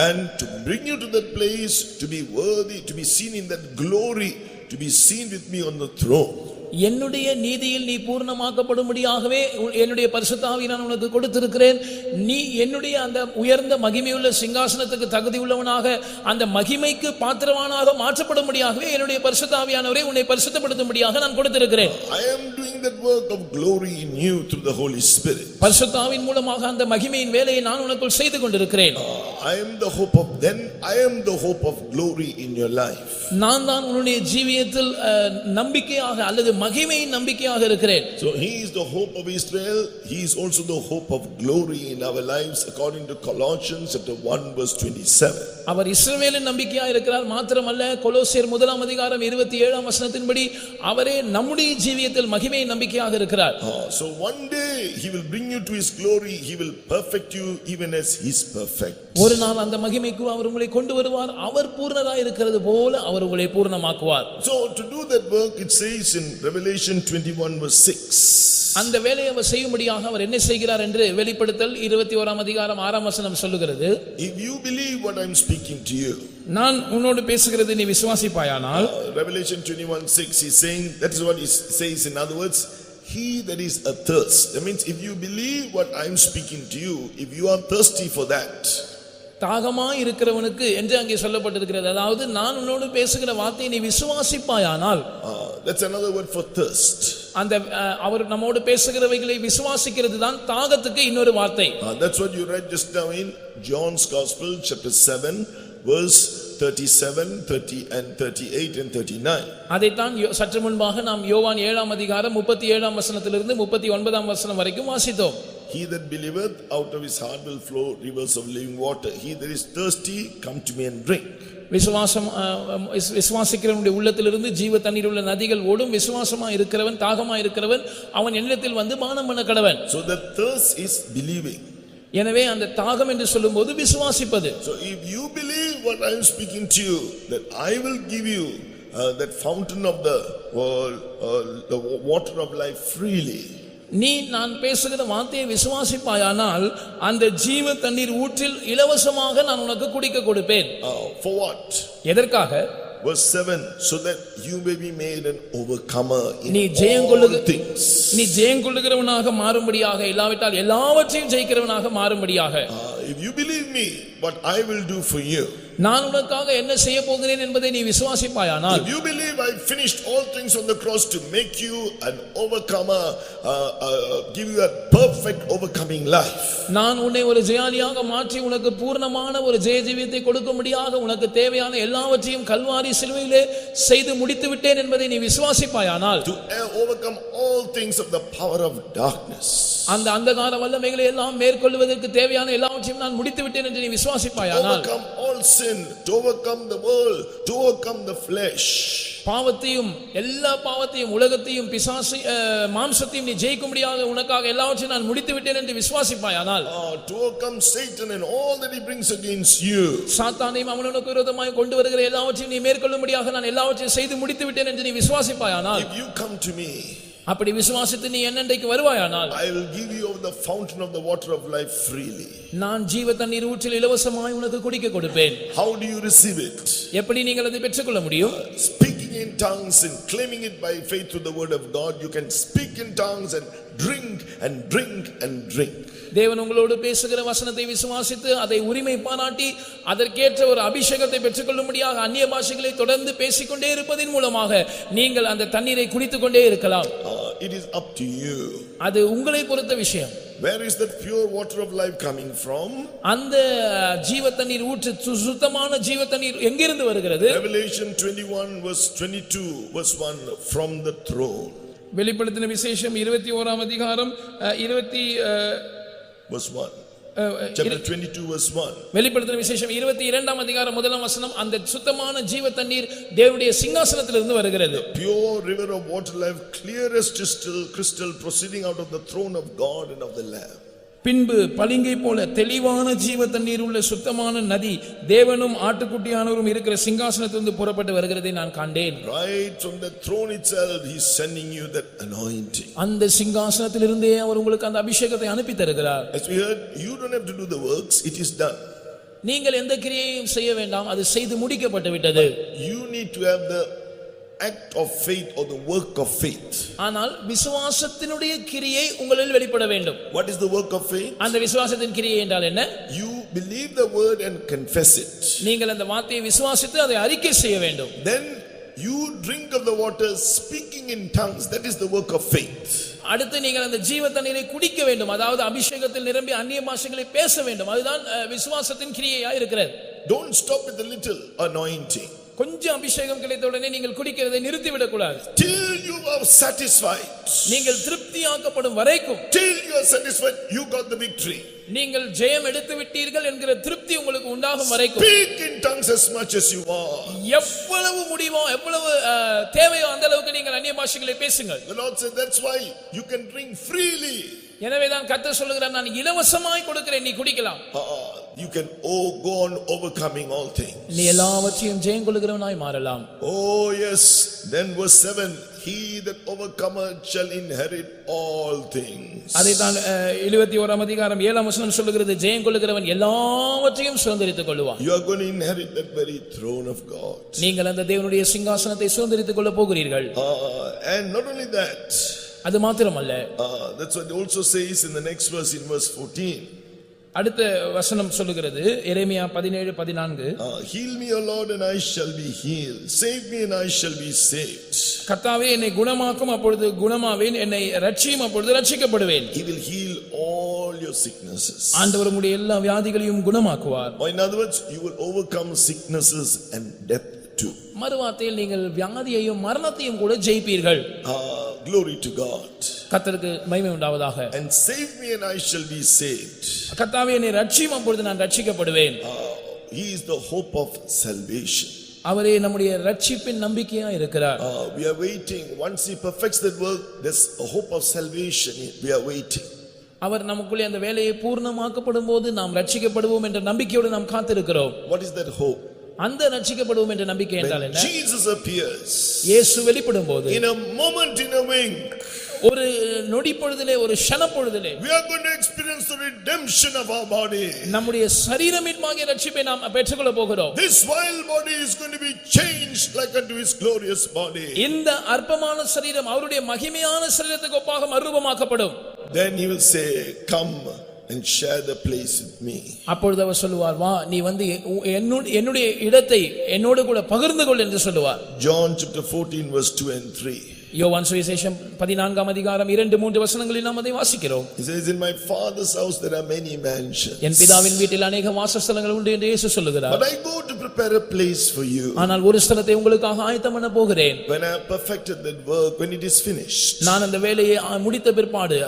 and to bring you to that place, to be worthy, to be seen in that glory, to be seen with me on the throne. என்னுடைய நீதியில் நீ பூர்ணமாக்கப்படும்படியாகவே என்னுடைய பரிசுத்த ஆவியை நான் உனக்கு கொடுத்திருக்கிறேன். நீ என்னுடைய அந்த உயர்ந்த மகிமையுள்ள சிங்காசனத்துக்கு தகுதி உள்ளவனாக, அந்த மகிமைக்கு பாத்திரவானாக மாற்றப்படும்படியாகவே என்னுடைய பரிசுத்த ஆவியானவரை உன்னை பரிசுத்தப்படுத்தும்படியாக நான் கொடுத்திருக்கிறேன். I am doing that work of glory in you through the Holy Spirit. பரிசுத்த ஆவியின் மூலமாக அந்த மகிமையின் வேலையை நான் உனக்குள் செய்து கொண்டிருக்கிறேன். I am the hope of then I am the hope of glory in your life. நான் தான் உன்னுடைய ஜீவியத்தில் நம்பிக்கையாக அல்லது மகிமையின் நம்பிக்கையாக இருக்கிறேன். So he is the hope of Israel, he is also the hope of glory in our lives according to Colossians chapter 1 verse 27. அவர் இஸ்ரவேலின் நம்பிக்கையாக இருக்கிறார். மாத்திரமல்ல, கொலோசியர் 1 அதிகாரம் 27 வசனத்தின்படி அவரே நம்முடைய ஜீவியத்தில் மகிமையின் நம்பிக்கையாக இருக்கிறார். So one day he will bring you to his glory, he will perfect you even as he is perfect. ஒரு நாள் அந்த மகிமைக்கு அவர் உங்களை கொண்டு வருவார். அவர் பூர்ணராய் இருக்கிறது போல அவர் உங்களை பூர்ணமாக்குவார். So to do that work, it says in Revelation 21 verse 6. அந்த வேலையை அவர் செய்யும்படியாக அவர் என்ன செய்கிறார் என்று வெளிப்படுத்தல் 21ஆம் அதிகாரம் 6ஆம் வசனம் சொல்லுகிறது. If you believe what I'm speaking to you. நான் உன்னோடு பேசுகிறது நீ விசுவாசிப்பாயானால். Revelation 21:6 is saying, that is what he says, in other words, he that is athirst. That means if you believe what I'm speaking to you, if you are thirsty for that. தாகமாய் இருக்கிறவனுக்கு என்று அங்கே சொல்லப்பட்டிருக்கிறது. அதாவது நான் உன்னோடு பேசுகிற வார்த்தையை நீ விசுவாசிப்பாயானால். That's another word for thirst. அந்த அவர் நம்மோடு பேசுகிறவைகளை விசுவாசிக்கிறது தான் தாகத்துக்கு இன்னொரு வார்த்தை. That's what you read just now in John's Gospel chapter 7 verse 37, 30 and 38 and 39. அதைத்தான் சற்று முன்பாக நாம் யோவான் 7ஆம் அதிகாரம் 37ஆம் வசனத்திலிருந்து 39ஆம் வசனம் வரைக்கும் வாசித்தோம். He that believeth, out of his heart will flow rivers of living water. He that is thirsty, come to me and drink. விசுவாசிக்கிறவனுடைய உள்ளத்திலிருந்து ஜீவ தண்ணீர் உள்ள நதிகள் ஓடும். விசுவாசமா இருக்கிறவன் தாகமா இருக்கிறவன் அவன் என்னிடத்தில் வந்து பானம் பண்ண கடவன். So the thirst is believing. எனவே அந்த தாகம் என்று சொல்லும்போது விசுவாசிப்பது. So if you believe what I am speaking to you, that I will give you that fountain of the water of life freely. நீ நான் பேசுகிற வார்த்தையை விசுவாசிப்பாயானால் அந்த ஜீவ தண்ணீர் ஊற்றில் இலவசமாக நான் உனக்கு குடிக்க கொடுப்பேன். For what? எதற்காக? Verse 7, so that you may be made an overcomer in all things. நீ ஜெயங்கொள்ளுகிறவனாக மாறும்படியாக, இல்லாவிட்டால் எல்லாவற்றையும் ஜெயிக்கிறவனாக மாறும்படியாக. If you believe me, what I will do for you. நான் உனக்காக என்ன செய்ய போகிறேன் என்பதை நீ விசுவாசிப்பாயானால். If you believe I finished all things on the cross to make you an overcomer, give you a perfect overcoming life. நான் உன்னை ஒரு ஜெயாலியாக மாற்றி உனக்கு பூர்ணமான ஒரு ஜெய ஜீவியத்தை கொடுக்கும்படியாக உனக்கு தேவையான எல்லாவற்றையும் கல்வாரி சிலுவையிலே செய்து முடித்து விட்டேன் என்பதை நீ விசுவாசிப்பாயானால். To overcome all things of the power of darkness. அந்த அந்தகார வல்லமைகளை எல்லாம் மேற்கொள்வதற்கு தேவையான எல்லாவற்றையும் நான் முடித்து விட்டேன் என்று நீ விசுவாசிப்பாயானால். Overcome all sin, to overcome the world, to overcome the flesh. பாவத்தையும் எல்லா பாவத்தையும் உலகத்தையும் பிசாசு மாம்சத்தையும் நீ ஜெயிக்கும்படியாக உனக்காக எல்லாவற்றையும் நான் முடித்து விட்டேன் என்று விசுவாசிப்பாயானால். To overcome Satan and all that he brings against you. சாத்தானையும் அவனுக்கு விரோதமாய் கொண்டு வருகிற எல்லாவற்றையும் நீ மேற்கொள்ளும்படியாக நான் எல்லாவற்றையும் செய்து முடித்து விட்டேன் என்று நீ விசுவாசிப்பாயானால். If you come to me, அப்படி விசுவாசித்து நீ என்னண்டைக்கு வருவாயானால், I will give you of the fountain of the water of life freely. நான் ஜீவ தண்ணீர் ஊற்றில் இலவசமாய் உனக்கு குடிக்க கொடுப்பேன். How do you receive it? எப்படி நீங்கள் அதை பெற்றுக்கொள்ள முடியும்? Speaking in tongues and claiming it by faith through the word of God, you can speak in tongues and drink and drink and drink. தேவன் உங்களோடு பேசுகிற வசனத்தை விசுவாசித்து அதை உரிமை பாராட்டி அதற்கேற்ற ஒரு அபிஷேகத்தை பெற்றுக்கொள்ளும்படியாக அந்நிய பாஷைகளை தொடர்ந்து பேசிக்கொண்டே இருப்பதன் மூலமாக நீங்கள் அந்த தண்ணீரை குடித்துக் கொண்டே இருக்கலாம். It is up to you. அது உங்களை பொறுத்த விஷயம். Where is that pure water of life coming from? அந்த ஜீவ தண்ணீர் ஊற்று சுத்தமான ஜீவ தண்ணீர் எங்கிருந்து வருகிறது? Revelation 21 verse 22 verse 1, from the throne. வெளிப்படுத்தின விசேஷம் 21ஆம் அதிகாரம் 20 verse 1. Chapter 22 verse 1. வெளிப்படுத்தின விசேஷம் 22ஆம் அதிகாரம் 1ஆம் வசனம், அந்த சுத்தமான ஜீவ தண்ணீர் தேவனுடைய சிங்காசனத்திலிருந்து வருகிறது. Pure river of water life, clearest crystal proceeding out of the throne of God and of the Lamb. பின்பு பளிங்கை போல தெளிவான ஜீவ தண்ணீர் உள்ள சுத்தமான நதி தேவனும் ஆட்டுக்குட்டியானவரும் இருக்கிற சிங்காசனத்திலிருந்து புறப்பட்டு வருகிறதை நான் கண்டேன். Right from the throne itself he is sending you that anointing. அந்த சிங்காசனத்திலிருந்தே அவர் உங்களுக்கு அந்த அபிஷேகத்தை அனுப்பி தருகிறார். As we heard, you don't have to do the works, it is done. நீங்கள் எந்த கிரியையும் செய்ய வேண்டாம், அது செய்து முடிக்கப்பட்டு விட்டது. You need to have the act of faith or the work of faith. ஆனால் விசுவாசத்தினுடைய கிரியை உங்களில் வெளிப்பட வேண்டும். What is the work of faith? அந்த விசுவாசத்தின் கிரியை என்றால் என்ன? You believe the word and confess it. நீங்கள் அந்த வார்த்தையை விசுவாசித்து அதை அறிக்கை செய்ய வேண்டும். Then you drink of the water speaking in tongues. That is the work of faith. அடுத்து நீங்கள் அந்த ஜீவ தண்ணீரை குடிக்க வேண்டும், அதாவது அபிஷேகத்தில் நிரம்பி அந்நிய பாஷைகளை பேச வேண்டும். அதுதான் விசுவாசத்தின் கிரியையா இருக்கிறது. Don't stop with the little anointing. கொஞ்சம் அபிஷேகம் கிடைத்த உடனே நீங்கள் குடிக்கிறதை நிறுத்திவிடக் கூடாது. Till you are satisfied. நீங்கள் திருப்தியாக்கப்படும் வரைக்கும். Till you are satisfied, you got the victory. நீங்கள் ஜெயம் எடுத்து விட்டீர்கள் என்கிற திருப்தி உங்களுக்கு உண்டாகும் வரைக்கும். Speak in tongues as much as you want. எவ்வளவு முடியுமோ எவ்வளவு தேவையோ அந்த அளவுக்கு நீங்கள் அந்நிய பாஷைகளை பேசுங்கள். The Lord said that's why you can drink freely. எனவேதான் கர்த்தர் சொல்லுகிறார், நான் இலவசமாய் கொடுக்கிறேன், நீ குடிக்கலாம். You can go on overcoming all things. நீ எல்லாவற்றையும் ஜெயம் கொள்ளுகிறவனாய் மாறலாம். Oh yes. Then verse 7, he that overcometh shall inherit all things. அதைத்தான் 21ஆம் அதிகாரம் 7ஆம் வசனம் சொல்லுகிறது, ஜெயம் கொள்ளுகிறவன் எல்லாவற்றையும் சுதந்தரித்துக் கொள்வான். You are going to inherit that very throne of God. நீங்கள் அந்த தேவனுடைய சிங்காசனத்தை சுதந்தரித்துக் கொள்ள போகிறீர்கள். And not only that, அது மாத்திரமல்ல, that's what it also says in the next verse, in verse 14. அடுத்த வசனம் சொல்லுகிறது, எரேமியா 17:14, Heal me, O Lord, and I shall be healed. Save me, and I shall be saved. கர்த்தாவே என்னை குணமாக்கும், அப்பொழுது குணமாவேன். என்னை ரட்சியும், அப்பொழுது ரட்சிக்கப்படுவேன். He will heal all your sicknesses. ஆண்டவர் உம்முடைய எல்லா வியாதிகளையும் குணமாக்குவார். Or in other words, you will overcome sicknesses and death too. மறுவார்த்தையில் நீங்கள் வியாதியையும் மரணத்தையும் கூட ஜெயிப்பீர்கள். Glory to God. கர்த்தருக்கு மகிமை உண்டாவதாக. And save me, and I shall be saved. கர்த்தாவே என்னை ரட்சியும், அப்பொழுது நான் ரட்சிக்கப்படுவேன். He is the hope of salvation. அவரே நம்முடைய ரட்சிப்பின் நம்பிக்கையா இருக்கிறார். We are waiting. Once he perfects that work, there's a hope of salvation. We are waiting. அவர் நமக்குள்ளே அந்த வேலையை பூர்ணமாக்கப்படும் போது நாம் ரட்சிக்கப்படுவோம் என்ற நம்பிக்கையோடு நாம் காத்திருக்கிறோம். What is that hope? அந்த ரட்சிக்கப்படுவோம் என்ற நம்பிக்கை என்றால் When என்ன? Jesus appears, இயேசு வெளிப்படும் போது, in a moment, in a wink, ஒரு நொடி பொழுதிலே, ஒரு க்ஷண பொழுதிலே, we are going to experience the redemption of our body. நம்முடைய சரீரமின்மாகிய ரட்சிப்பை நாம் பெற்றுக்கொள்ள போகிறோம். This vile body is going to be changed like unto his glorious body. இந்த அற்பமான சரீரம் அவருடைய மகிமையான சரீரத்துக்கு ஒப்பாக மறுரூபமாக்கப்படும். Then he will say, come and share the place with me. அப்பொழுது அவர் சொல்லுவார், வா நீ வந்து என்னுடைய இடத்தை என்னோடு கூட பகிர்ந்து கொள் என்று சொல்லுவார். John chapter 14 verse 2 and 3. யோவான் சுவிசேஷம் 14ஆம் அதிகாரம் 2-3 வசனங்களில் நாம் அதை வாசிக்கிறோம். He says, in my father's house there are many mansions. என் பிதாவின் வீட்டில் அநேக வாசஸ்தலங்கள் உண்டு என்று இயேசு சொல்லுகிறார். But I go to prepare a place for you. ஆனால் ஒரு ஸ்தலத்தை உங்களுக்காக ஆயத்தம் பண்ண போகிறேன். When I have perfected that work, when it is finished, நான் அந்த வேலையை முடித்த பிற்பாடு,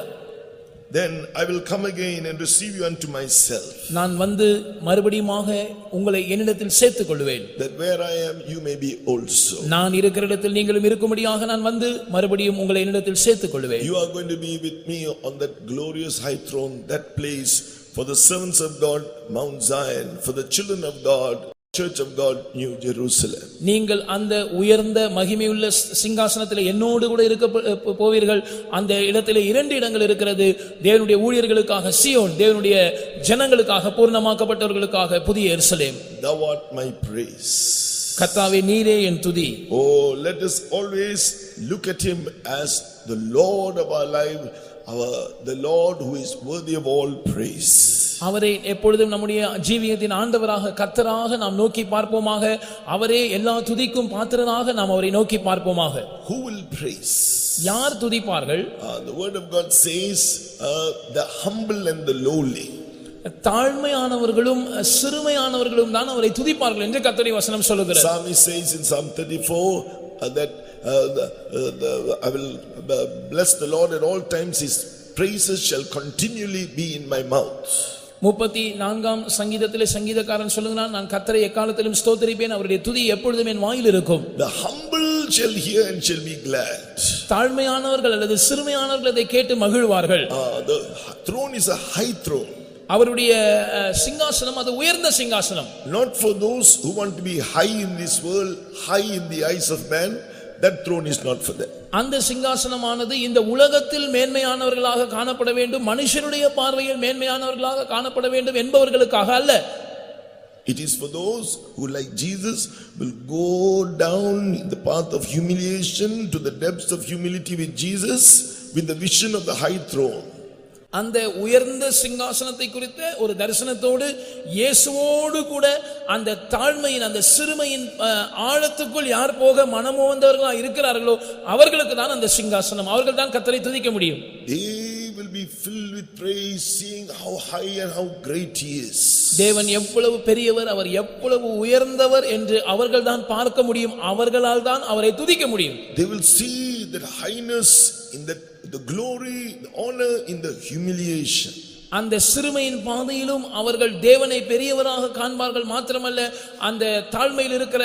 then I will come again and receive you unto myself. நான் வந்து மறுபடியுமாக உங்களை என்னிடத்தில் சேர்த்துக் கொள்வேன். That where I am, you may be also. நான் இருக்கிற இடத்தில் நீங்களும் இருக்கும்படியாக நான் வந்து மறுபடியும் உங்களை என்னிடத்தில் சேர்த்துக் கொள்வேன். You are going to be with me on that glorious high throne, that place for the servants of God, Mount Zion, for the children of God, Church of God, New Jerusalem. நீங்கள் அந்த உயர்ந்த மகிமையுள்ள சிங்காசனத்தில் என்னோடு கூட இருக்க போவீர்கள். அந்த இடத்திலே 2 இடங்கள் இருக்கிறது. தேவனுடைய ஊழியர்களுக்காக சீயோன், தேவனுடைய ஜனங்களுக்காக பூர்ணமாக்கப்பட்டவர்களுக்காக புதிய எருசலேம். Thou art my praise. கர்த்தாவே நீரே என் துதி. Oh, let us always look at him as the Lord of our life, the Lord who is worthy of all praise. அவரை எப்பொழுதும் நம்முடைய ஜீவியத்தின் ஆண்டவராக, கர்த்தராக நாம் நோக்கி பார்ப்போமாக. அவரே எல்லா துதிக்கும் பாத்திரராக நாம் அவரை நோக்கி பார்ப்போமாக. Who will praise? யார் துதிப்பார்கள்? The word of God says, the humble and the lowly. தாழ்மையானவர்களும் சிறுமையானவர்களும் தான் அவரை துதிப்பார்கள் என்று கர்த்தருடைய வசனம் சொல்லுகிறது. Psalmist says in Psalm 34 that I will bless the Lord at all times. His praises shall continually be in my mouth. 34ஆம் சங்கீதத்திலே சங்கீதக்காரன் சொல்லுகிறான், நான் கர்த்தரை எக்காலத்திலும் ஸ்தோத்திரிப்பேன், அவருடைய துதி எப்பொழுதும் என் வாயில் இருக்கும். The humble shall hear and shall be glad. தாழ்மையானவர்கள் அல்லது சிறுமையானவர்கள் அதை கேட்டு மகிழ்வார்கள். The throne is a high throne. அவருடைய சிங்காசனம் அது உயர்ந்த சிங்காசனம். Not for those who want to be high in this world, high in the eyes of man. That throne is not for them. அந்த சிங்காசனமானது இந்த உலகத்தில் மேன்மையானவர்களாக காணப்பட வேண்டும், மனுஷனுடைய பார்வையில் மேன்மையானவர்களாக காணப்பட வேண்டும் என்பவர்களுக்காக அல்ல. It is for those who, like Jesus, will go down in the path of humiliation to the depths of humility with Jesus, with the vision of the high throne. அந்த உயர்ந்த சிங்காசனத்தை குறித்த ஒரு தரிசனத்தோடு இயேசுவோடு கூட அந்த தாழ்மையின், அந்த சிறுமையின் ஆழத்துக்குள் யார் போக மனமோ வந்தவர்களா இருக்கிறார்களோ அவர்களுக்கு தான் அந்த சிங்காசனம். அவர்கள் தான் கர்த்தரை துதிக்க முடியும். They will be filled with praise, seeing how high and how great he is. தேவன் எவ்வளவு பெரியவர், அவர் எவ்வளவு உயர்ந்தவர் என்று அவர்கள் தான் பார்க்க முடியும். அவர்களால் தான் அவரை துதிக்க முடியும். They will see that highness in the glory, the honor in the humiliation. அந்த சிறுமையின் பாதையிலும் அவர்கள் தேவனை பெரியவராக காண்பார்கள். மாத்திரமல்ல, அந்த தாழ்மையில் இருக்கிற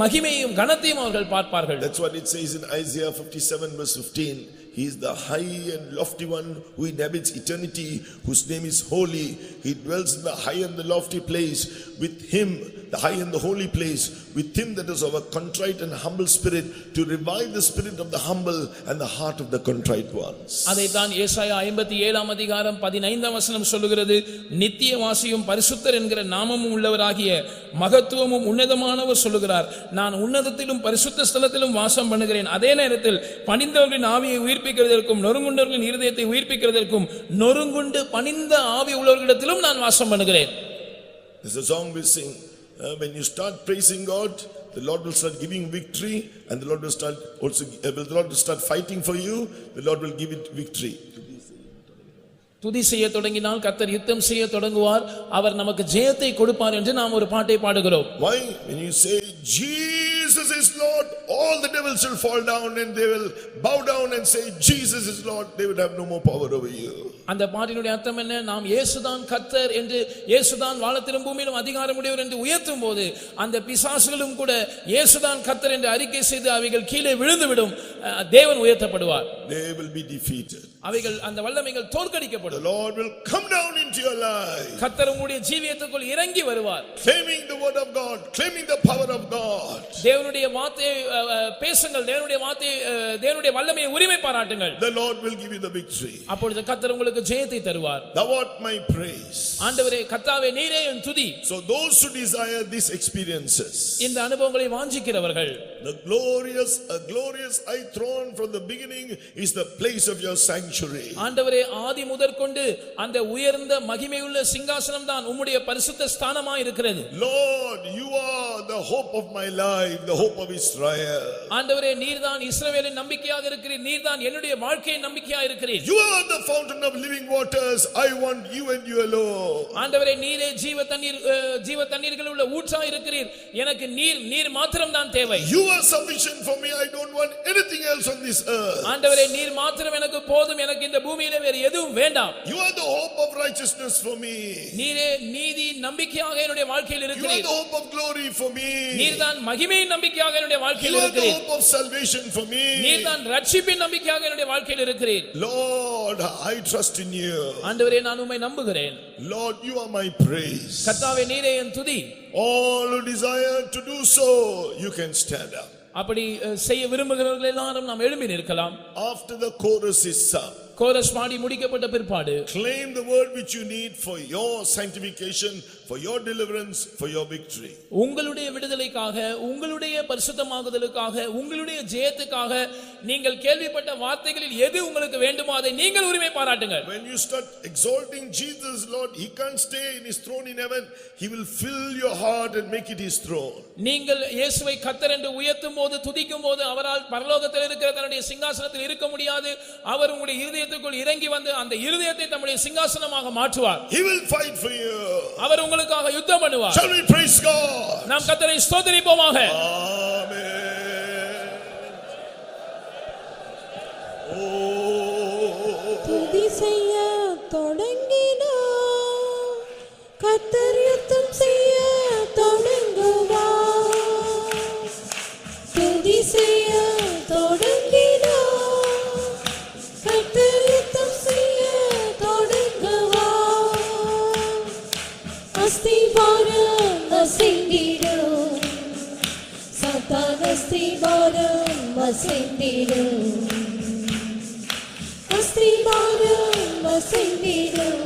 மகிமையும் கனத்தையும் அவர்கள் பார்ப்பார்கள். That's what it says in Isaiah 57 verse 15. He is the high and lofty one who inhabits eternity, whose name is holy. He dwells in the high and the lofty place. With him the high and the holy place with him that is of a contrite and humble spirit, to revive the spirit of the humble and the heart of the contrite ones. அதைத்தான் ஏசாயா 57 அதிகாரம் 15 வசனம் சொல்லுகிறது. நித்தியவாசியும் பரிசுத்தர் என்கிற நாமமும் உள்ளவராகிய மகத்துவமும் உன்னதமானவர் சொல்லுகிறார், நான் உன்னதத்திலும் பரிசுத்த ஸ்தலத்திலும் வாசம் பண்ணுகிறேன். அதே நேரத்தில் பணிந்தவர்களின் ஆவியை உயிர்ப்பிக்கிறதற்கும் நொறுங்குண்டவர்களின் இருதயத்தை உயிர்ப்பிக்கிறதற்கும் நொறுங்குண்டு பணிந்த ஆவி உள்ளவர்களிடத்திலும் நான் வாசம் பண்ணுகிறேன். There's a song we sing, when you start praising God, the Lord will start giving victory, and the Lord will start also the Lord will start fighting for you. The Lord will give it victory. துதி செய்ய தொடங்கினால் கர்த்தர் யுத்தம் செய்ய தொடங்குவார், அவர் நமக்கு ஜெயத்தை கொடுப்பார் என்று நாம் ஒரு பாட்டை பாடுகிறோம். Why? When you say Jesus is Lord, all the devils will fall down and they will bow down and say Jesus is Lord. They would have no more power over you. அந்த பாட்டினுடைய அர்த்தம் என்ன? நாம் இயேசுதான் கர்த்தர் என்று, இயேசுதான் வானத்திலும் பூமியிலும் அதிகாரம் உடையவர் என்று உயர்த்தும் போது அந்த பிசாசுகளும் கூட இயேசுதான் கர்த்தர் என்று அறிக்கை செய்து அவைகள் கீழே விழுந்துவிடும். தேவன் உயர்த்தப்படுவார். They will be defeated. அவைகள் அந்த வல்லமைகள் தோற்கடிக்கப்படும். The Lord will come down into your life. கர்த்தர் உங்களுடைய ஜீவியத்துக்குள் இறங்கி வருவார். Claiming the word of God, claiming the power of God. தேவனுடைய வார்த்தையை பேசுங்கள், தேவனுடைய வார்த்தையை, தேவனுடைய வல்லமையை உரிமை பாராட்டுங்கள். The Lord will give you the victory. அப்பொழுது கர்த்தர் உங்களுக்கு ஜெயத்தை தருவார். Thou art my praise. ஆண்டவரே கர்த்தாவே நீரே என் துதி. So those who desire these experiences, இந்த அனுபவங்களை வாஞ்சிக்கிறவர்கள், a glorious high throne from the beginning is the place of your sanctuary. ஆண்டவரே ஆதி முதற்கொண்டு அந்த உயர்ந்த மகிமையுள்ள சிங்காசனம் தான் உம்முடைய பரிசுத்த ஸ்தானமாய் இருக்கிறது. Lord, you are the hope of my life, the hope of Israel. ஆண்டவரே நீர்தான் இஸ்ரவேலின் நம்பிக்கையாக இருக்கிறீர், நீர்தான் என்னுடைய வாழ்க்கையின் நம்பிக்கையாக இருக்கிறீர். You are the fountain of living waters. I want you and you alone. ஆண்டவரே நீரே ஜீவ தண்ணீர்கள் உள்ள ஊற்றாய் இருக்கிறீர், எனக்கு நீர் மாத்திரம் தான் தேவை. You are sufficient for me. I don't want anything else on this earth. ஆண்டவரே நீர் மாத்திரம் எனக்கு போதும், எனக்கு இந்த பூமியிலே வேறு எதுவும் வேண்டாம். You are the hope of righteousness for me. நீரே நீதி நம்பிக்கையாக என்னுடைய வாழ்க்கையில் You are இருக்கிறீர். the hope of glory for me. நீர்தான் மகிமையின் நம்பிக்கையாக என்னுடைய வாழ்க்கையில் You are the இருக்கிறீர். hope of salvation for me. நீர்தான் ரட்சிப்பின் நம்பிக்கையாக என்னுடைய வாழ்க்கையில் இருக்கிறீர். Lord, I trust in you. ஆண்டவரே நான் உம்மை நம்புகிறேன். Lord, you are my praise. கர்த்தாவே நீரே என் துதி. All who desire to do so, you can stand up. அப்படி செய்ய விரும்புகிறவர்கள் எல்லாரும் நாம் எழும்பி நிற்கலாம். After the chorus is sung, chorus பாடி முடிக்கப்பட்ட பிற்பாடு claim the word which you need for your sanctification, for your deliverance, for your victory. உங்களுடைய விடுதலைக்காக, உங்களுடைய பரிசுத்தமாகுதலுக்காக, உங்களுடைய ஜெயத்துக்காக நீங்கள் கேள்விப்பட்ட வார்த்தைகளில் எது உங்களுக்கு வேண்டுமோ அதை நீங்கள் உரிமை பாராட்டுங்கள். When you start exalting Jesus, Lord, he can't stay in his throne in heaven. He will fill your heart and make it his throne. நீங்கள் இயேசுவை கர்த்தர் என்று உயர்த்தும் போது, துதிக்கும் போது அவரால் பரலோகத்தில் இருக்கிற தன்னுடைய சிங்காசனத்தில் இருக்க முடியாது. அவர் உங்களுடைய இருதயத்துக்குள் இறங்கி வந்து அந்த இருதயத்தை தம்முடைய சிங்காசனமாக மாற்றுவார். He will fight for you. அவர் உங்களுக்காக யுத்தம் பண்ணுவார். Shall we praise God? நாம் கர்த்தரை ஸ்தோத்திரிப்போமாக. Amen. Oh, துதி செய்ய தொடங்கினார், கர்த்தர் யுத்தம் செய்ய தொடங்குவார். துதி செய்ய தொடங்கினார், கர்த்தர் யுத்தம் செய்ய தொடங்குவார். அஸ்திபாரம் அசைந்திடும், சாத்தான் அஸ்திபாரம் அசைந்திடும். அஸ்திபாரம் அசைந்திடும்,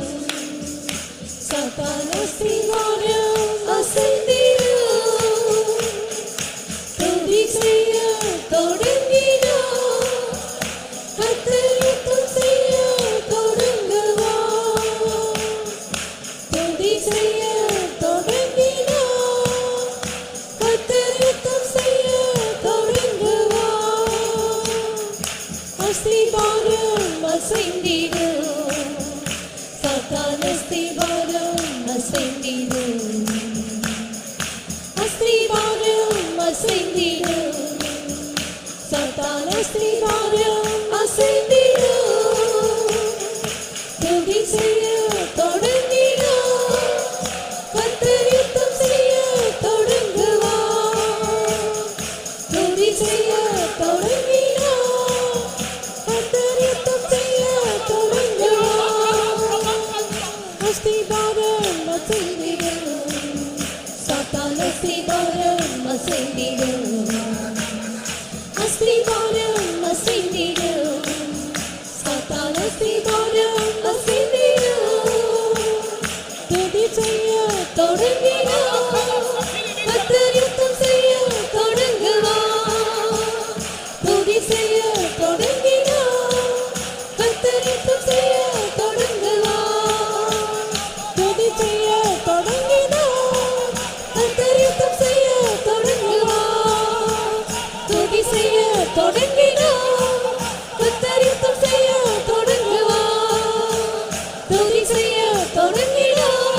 சாத்தான் அஸ்திபாரம் அசைந்திடும். துதி செய்ய தொடங்கினார், கர்த்தர் யுத்தம் செய்ய தொடங்குவார். துதி செய்ய தொடங்கினார், கர்த்தர் யுத்தம் செய்ய தொடங்குவார். அஸ்திபாரம் அசைந்திடும், சாத்தான் அஸ்திபாரம் அசைந்திடும். அஸ்திபாரம் அசைந்திடும், சாத்தான் அஸ்திபாரம் அசைந்திடும். துதி செய்ய தொடங்கினார், கர்த்தர் யுத்தம் செய்ய தொடங்குவார். துதி செய்ய தொடங்கினார், கர்த்தர் யுத்தம் செய்ய தொடங்குவார். அஸ்திபாரம் அசைந்திடும், சாத்தான் துதி செய்ய தொடங்கினார்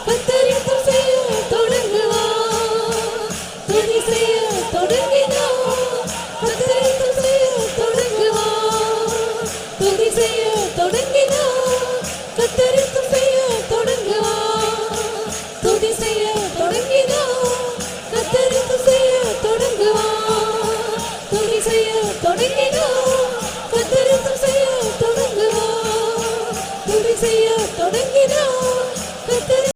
கத்தரித்தம் செய்ய தொடங்குவார் துதி செய்ய தொடங்கினார் கத்தரித்தம் செய்ய தொடங்குவார் துதி செய்ய தொடங்கினார் கத்தரித்தம் செய்ய தொடங்குவார் துதி செய்ய தொடங்கினார் கத்தரித்தம் செய்ய தொடங்குவார் துதி செய்ய தொடங்கினார் கத்தரித்தம் செய்ய தொடங்குவார் துதி செய்ய தொடங்கினார் கத்தரி